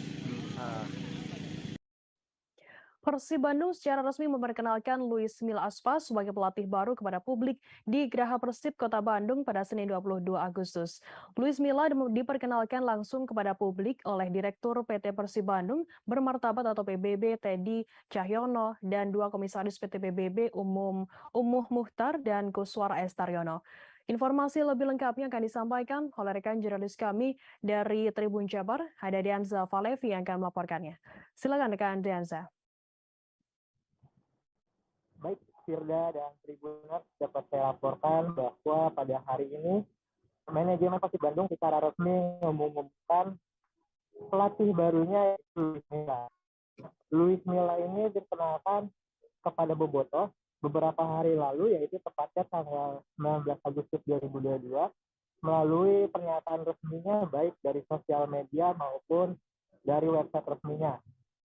Persib Bandung secara resmi memperkenalkan Luis Milla Aspas sebagai pelatih baru kepada publik di Geraha Persib Kota Bandung pada Senin 22 Agustus. Luis Milla diperkenalkan langsung kepada publik oleh Direktur PT Persib Bandung Bermartabat atau PBB Teddy Cahyono dan dua komisaris PT PBB Umuh Muhtar dan Kuswara Estaryono. Informasi lebih lengkapnya akan disampaikan oleh rekan jurnalis kami dari Tribun Jabar, ada Dianza Valevi yang akan melaporkannya. Silakan rekan Dianza. Baik, Firda dan Tribuners, dapat saya laporkan bahwa pada hari ini manajemen Persib Bandung secara resmi mengumumkan pelatih barunya Luis Milla. Luis Milla ini dikenalkan kepada bobotoh beberapa hari lalu, yaitu tepatnya tanggal 19 Agustus 2022, melalui pernyataan resminya baik dari sosial media maupun dari website resminya.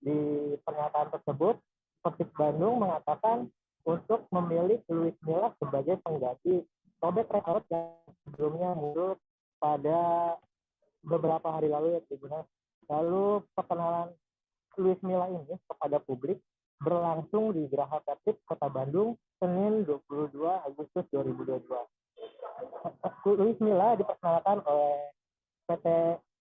Di pernyataan tersebut, Persib Bandung mengatakan untuk memilih Luis Milla sebagai pengganti Robert Record yang sebelumnya mundur pada beberapa hari lalu ya Tribuners. Lalu perkenalan Luis Milla ini kepada publik berlangsung di Geraha Persib Kota Bandung Senin 22 Agustus 2022. Luis Milla diperkenalkan oleh PT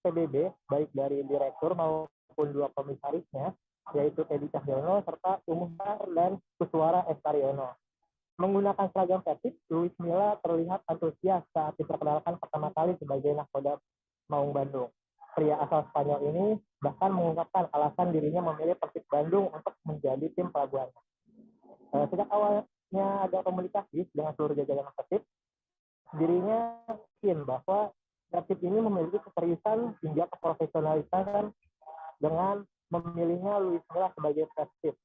PBB baik dari direktur maupun dua komisarisnya, yaitu Teddy Cahyono serta Umar dan Kuswara Estariono. Menggunakan seragam Persib, Luis Milla terlihat antusias saat diperkenalkan pertama kali sebagai nahkoda Maung Bandung. Pria asal Spanyol ini bahkan mengungkapkan alasan dirinya memilih Persib Bandung untuk menjadi tim pelabuhannya. Sejak awalnya ada komunikasi dengan seluruh jajaran Persib, dirinya yakin bahwa Persib ini memiliki keseriusan hingga keprofesionalisan dengan memilihnya Luis Milla sebagai pelatih.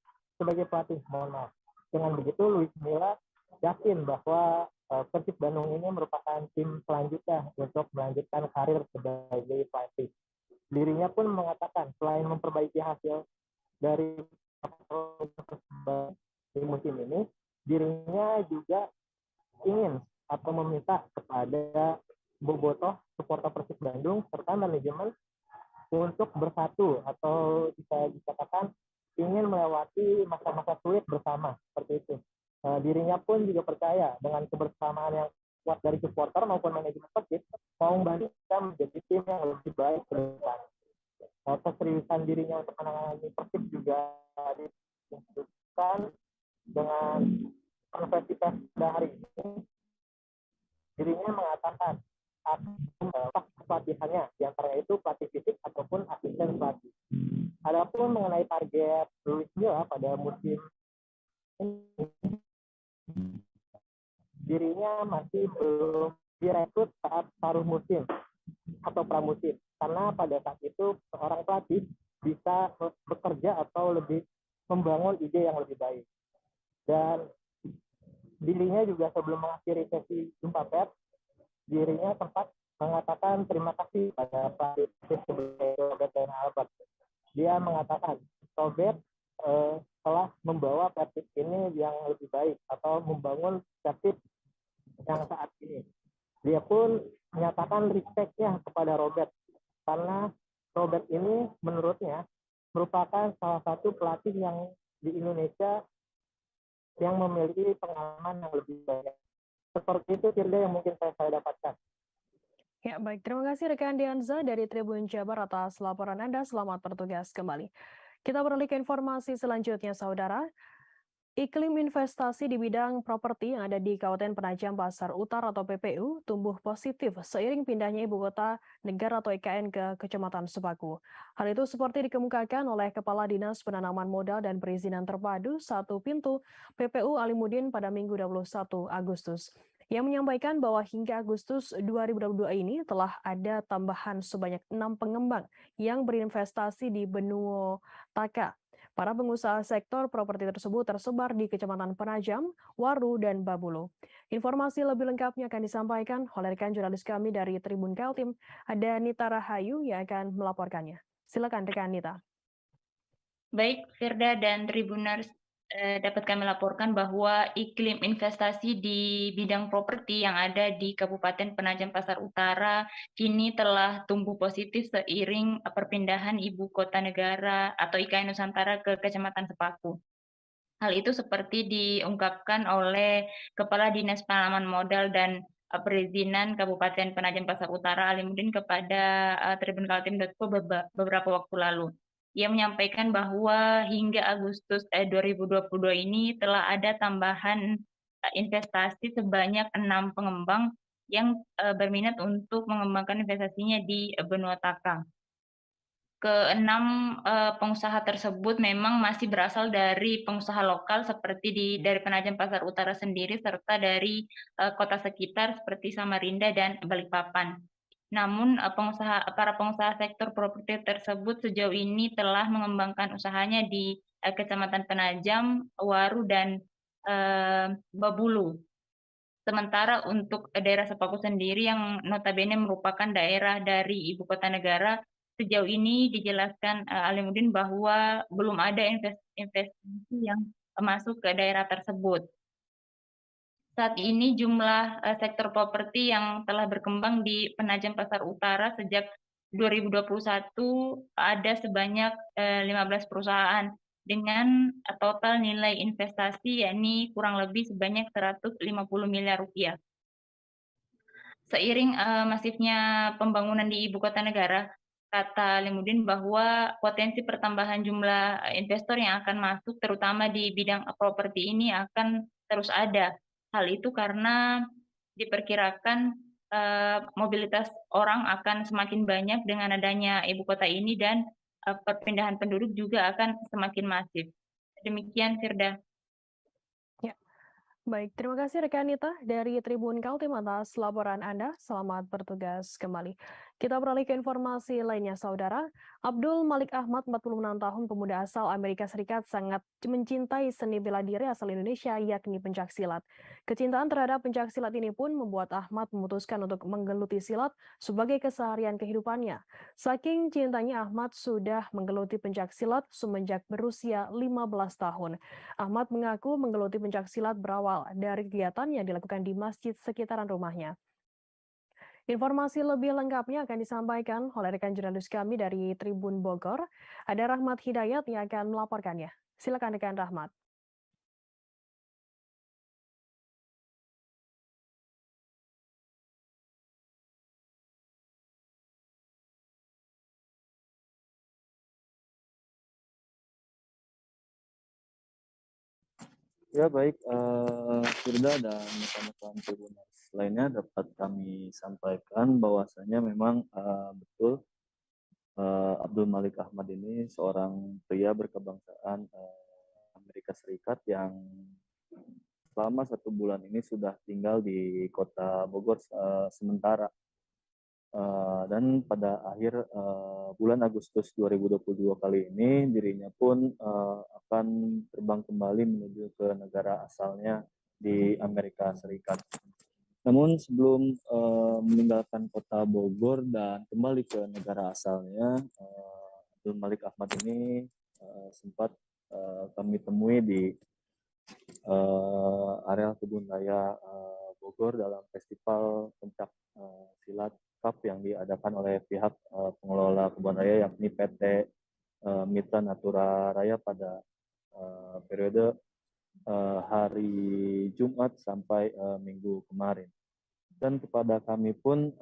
Dengan begitu, Luis Milla yakin bahwa Persib Bandung ini merupakan tim selanjutnya untuk melanjutkan karir sebagai pelatih. Dirinya pun mengatakan selain memperbaiki hasil dari musim ini, dirinya juga ingin atau meminta kepada bobotoh supporter Persib Bandung serta manajemen untuk bersatu atau bisa dikatakan ingin melewati masa-masa sulit bersama seperti itu. Dirinya pun juga percaya dengan kebersamaan yang kuat dari supporter maupun manajemen Persib, Maung Bandung bisa menjadi tim yang lebih baik ke depan. Keseriusan dirinya untuk menangani Persib juga ditunjukkan dengan konferensi pers pada hari ini. Dirinya mengatakan pelatihannya, diantaranya itu pelatih fisik ataupun asisten pelatih. Adapun mengenai target Luis Milla pada musim ini, dirinya masih belum direkrut saat paruh musim atau pramusim, karena pada saat itu seorang pelatih bisa bekerja atau lebih membangun ide yang lebih baik. Dan dirinya juga sebelum mengakhiri sesi jumpa pers, dirinya sempat mengatakan terima kasih pada pelatih sebagai Robert dan Albert. Dia mengatakan Robert telah membawa Persib ini yang lebih baik atau membangun Persib yang saat ini. Dia pun menyatakan respect-nya kepada Robert karena Robert ini menurutnya merupakan salah satu pelatih yang di Indonesia yang memiliki pengalaman yang lebih banyak. Seperti itu Firda yang mungkin saya dapatkan. Ya, baik. Terima kasih rekan Dianza dari Tribun Jabar atas laporan Anda. Selamat bertugas kembali. Kita beralih ke informasi selanjutnya, Saudara. Iklim investasi di bidang properti yang ada di Kabupaten Penajam Pasar Utara atau PPU tumbuh positif seiring pindahnya ibu kota negara atau IKN ke Kecamatan Sepaku. Hal itu seperti dikemukakan oleh Kepala Dinas Penanaman Modal dan Perizinan Terpadu 1 Pintu PPU Alimuddin pada Minggu 21 Agustus. Yang menyampaikan bahwa hingga Agustus 2022 ini telah ada tambahan sebanyak 6 pengembang yang berinvestasi di Benua Taka. Para pengusaha sektor properti tersebut tersebar di Kecamatan Penajam, Waru, dan Babulu. Informasi lebih lengkapnya akan disampaikan oleh rekan jurnalis kami dari Tribun Kaltim, ada Nita Rahayu yang akan melaporkannya. Silakan rekan Nita. Baik, Firda dan Tribuners, dapat kami laporkan bahwa iklim investasi di bidang properti yang ada di Kabupaten Penajam Pasar Utara kini telah tumbuh positif seiring perpindahan ibu kota negara atau IKN Nusantara ke Kecamatan Sepaku. Hal itu seperti diungkapkan oleh Kepala Dinas Penanaman Modal dan Perizinan Kabupaten Penajam Pasar Utara Alimuddin kepada tribunkaltim.co beberapa waktu lalu. Ia menyampaikan bahwa hingga Agustus 2022 ini telah ada tambahan investasi sebanyak 6 pengembang yang berminat untuk mengembangkan investasinya di benua Taka. Keenam pengusaha tersebut memang masih berasal dari pengusaha lokal seperti dari Penajam Pasar Utara sendiri serta dari kota sekitar seperti Samarinda dan Balikpapan. Namun para pengusaha sektor properti tersebut sejauh ini telah mengembangkan usahanya di Kecamatan Penajam, Waru dan Babulu. Sementara untuk daerah Sepaku sendiri yang notabene merupakan daerah dari ibu kota negara, sejauh ini dijelaskan Alimuddin bahwa belum ada investasi yang masuk ke daerah tersebut. Saat ini jumlah sektor properti yang telah berkembang di Penajam Pasar Utara sejak 2021 ada sebanyak 15 perusahaan dengan total nilai investasi yakni kurang lebih sebanyak 150 miliar rupiah. Seiring masifnya pembangunan di ibu kota negara, kata Alimuddin bahwa potensi pertambahan jumlah investor yang akan masuk terutama di bidang properti ini akan terus ada. Hal itu karena diperkirakan mobilitas orang akan semakin banyak dengan adanya ibu kota ini dan perpindahan penduduk juga akan semakin masif. Demikian, Firda. Ya. Baik, terima kasih rekan Nita dari Tribun Kaltim atas laporan Anda. Selamat bertugas kembali. Kita beralih ke informasi lainnya, Saudara. Abdul Malik Ahmad, 46 tahun, pemuda asal Amerika Serikat, sangat mencintai seni bela diri asal Indonesia, yakni pencaksilat. Kecintaan terhadap pencaksilat ini pun membuat Ahmad memutuskan untuk menggeluti silat sebagai keseharian kehidupannya. Saking cintanya, Ahmad sudah menggeluti pencaksilat semenjak berusia 15 tahun. Ahmad mengaku menggeluti pencaksilat berawal dari kegiatan yang dilakukan di masjid sekitaran rumahnya. Informasi lebih lengkapnya akan disampaikan oleh rekan jurnalis kami dari Tribun Bogor. Ada Rahmat Hidayat yang akan melaporkannya. Silakan rekan Rahmat. Ya baik, Firda dan rekan-rekan Tribuners lainnya dapat kami sampaikan bahwasanya memang betul Abdul Malik Ahmad ini seorang pria berkebangsaan Amerika Serikat yang selama 1 bulan ini sudah tinggal di kota Bogor sementara. Dan pada akhir bulan Agustus 2022 kali ini dirinya pun akan terbang kembali menuju ke negara asalnya di Amerika Serikat. Namun sebelum meninggalkan kota Bogor dan kembali ke negara asalnya, Abdul Malik Ahmad ini sempat kami temui di area Kebun Raya Bogor dalam festival pencak silat Cup yang diadakan oleh pihak pengelola kebun raya yakni PT Mitra Natura Raya pada periode hari Jumat sampai Minggu kemarin. Dan kepada kami pun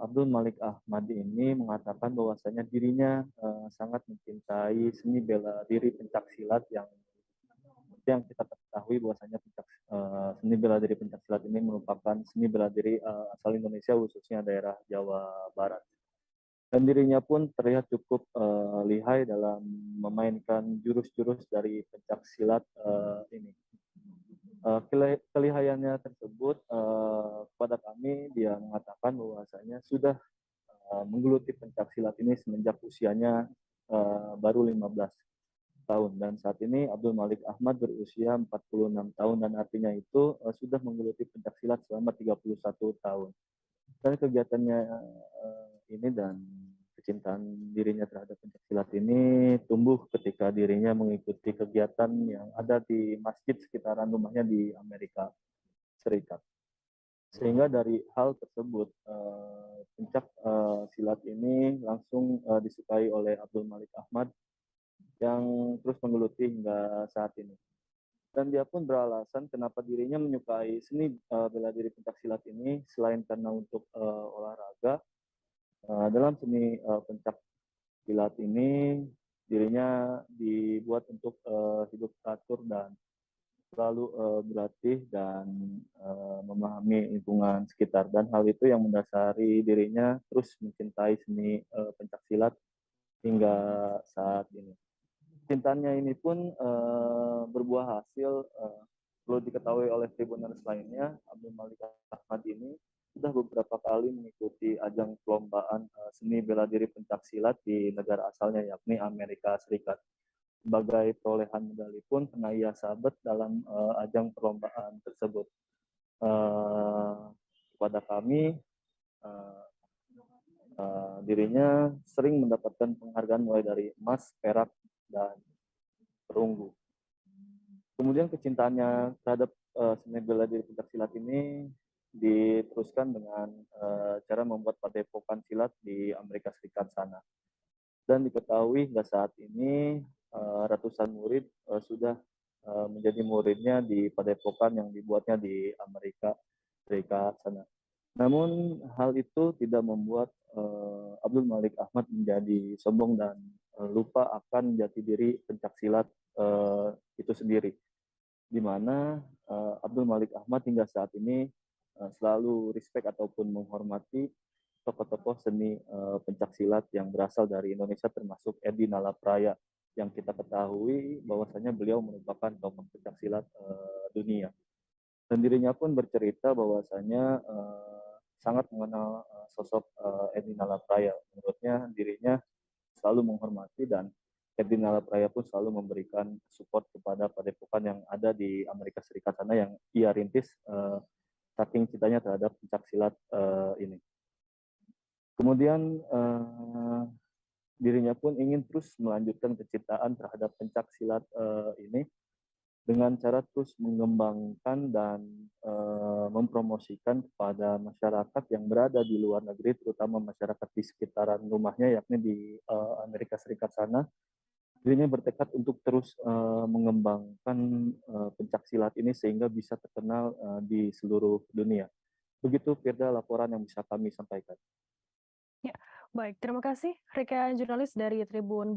Abdul Malik Ahmad ini mengatakan bahwasanya dirinya sangat mencintai seni bela diri pencak silat yang kita ketahui bahwasanya seni bela diri pencaksilat ini merupakan seni bela diri asal Indonesia khususnya daerah Jawa Barat. Dan dirinya pun terlihat cukup lihai dalam memainkan jurus-jurus dari pencaksilat ini. Kelihayannya tersebut kepada kami dia mengatakan bahwasanya sudah menggeluti pencaksilat ini semenjak usianya baru 15 tahun, dan saat ini Abdul Malik Ahmad berusia 46 tahun dan artinya itu sudah menggeluti pencaksilat selama 31 tahun. Dan kegiatannya ini dan kecintaan dirinya terhadap pencaksilat ini tumbuh ketika dirinya mengikuti kegiatan yang ada di masjid sekitaran rumahnya di Amerika Serikat. Sehingga dari hal tersebut pencak silat ini langsung disukai oleh Abdul Malik Ahmad yang terus menggeluti hingga saat ini. Dan dia pun beralasan kenapa dirinya menyukai seni bela diri pencaksilat ini selain karena untuk olahraga. Dalam seni pencak silat ini dirinya dibuat untuk hidup teratur dan selalu berlatih dan memahami lingkungan sekitar, dan hal itu yang mendasari dirinya terus mencintai seni pencaksilat hingga saat ini. Cintanya ini pun berbuah hasil. Perlu diketahui oleh Tribuners lainnya, Abdul Malik Ahmad ini sudah beberapa kali mengikuti ajang perlombaan seni bela diri pencaksilat di negara asalnya, yakni Amerika Serikat. Sebagai perolehan medali pun pernah ia sabet dalam ajang perlombaan tersebut. Kepada kami, dirinya sering mendapatkan penghargaan mulai dari emas, perak, dan perunggu. Kemudian kecintaannya terhadap seni bela diri pencaksilat ini diteruskan dengan cara membuat padepokan silat di Amerika Serikat sana. Dan diketahui hingga saat ini ratusan murid sudah menjadi muridnya di padepokan yang dibuatnya di Amerika Serikat sana. Namun hal itu tidak membuat Abdul Malik Ahmad menjadi sombong dan lupa akan jati diri pencaksilat itu sendiri, di mana Abdul Malik Ahmad hingga saat ini selalu respect ataupun menghormati tokoh-tokoh seni pencaksilat yang berasal dari Indonesia, termasuk Edi Nalapraya, yang kita ketahui bahwasanya beliau merupakan tokoh pencaksilat dunia. Dan dirinya pun bercerita bahwasanya sangat mengenal sosok Edi Nalapraya. Menurutnya dirinya selalu menghormati, dan Edi Nalapraya pun selalu memberikan support kepada padepokan yang ada di Amerika Serikat sana yang ia rintis saking cintanya terhadap pencaksilat ini. Kemudian dirinya pun ingin terus melanjutkan kecintaan terhadap pencaksilat ini dengan cara terus mengembangkan dan mempromosikan kepada masyarakat yang berada di luar negeri, terutama masyarakat di sekitaran rumahnya, yakni di Amerika Serikat sana. Dirinya bertekad untuk terus mengembangkan pencaksilat ini sehingga bisa terkenal di seluruh dunia. Begitu, Firda, laporan yang bisa kami sampaikan. Ya, baik. Terima kasih, rekan jurnalis dari Tribun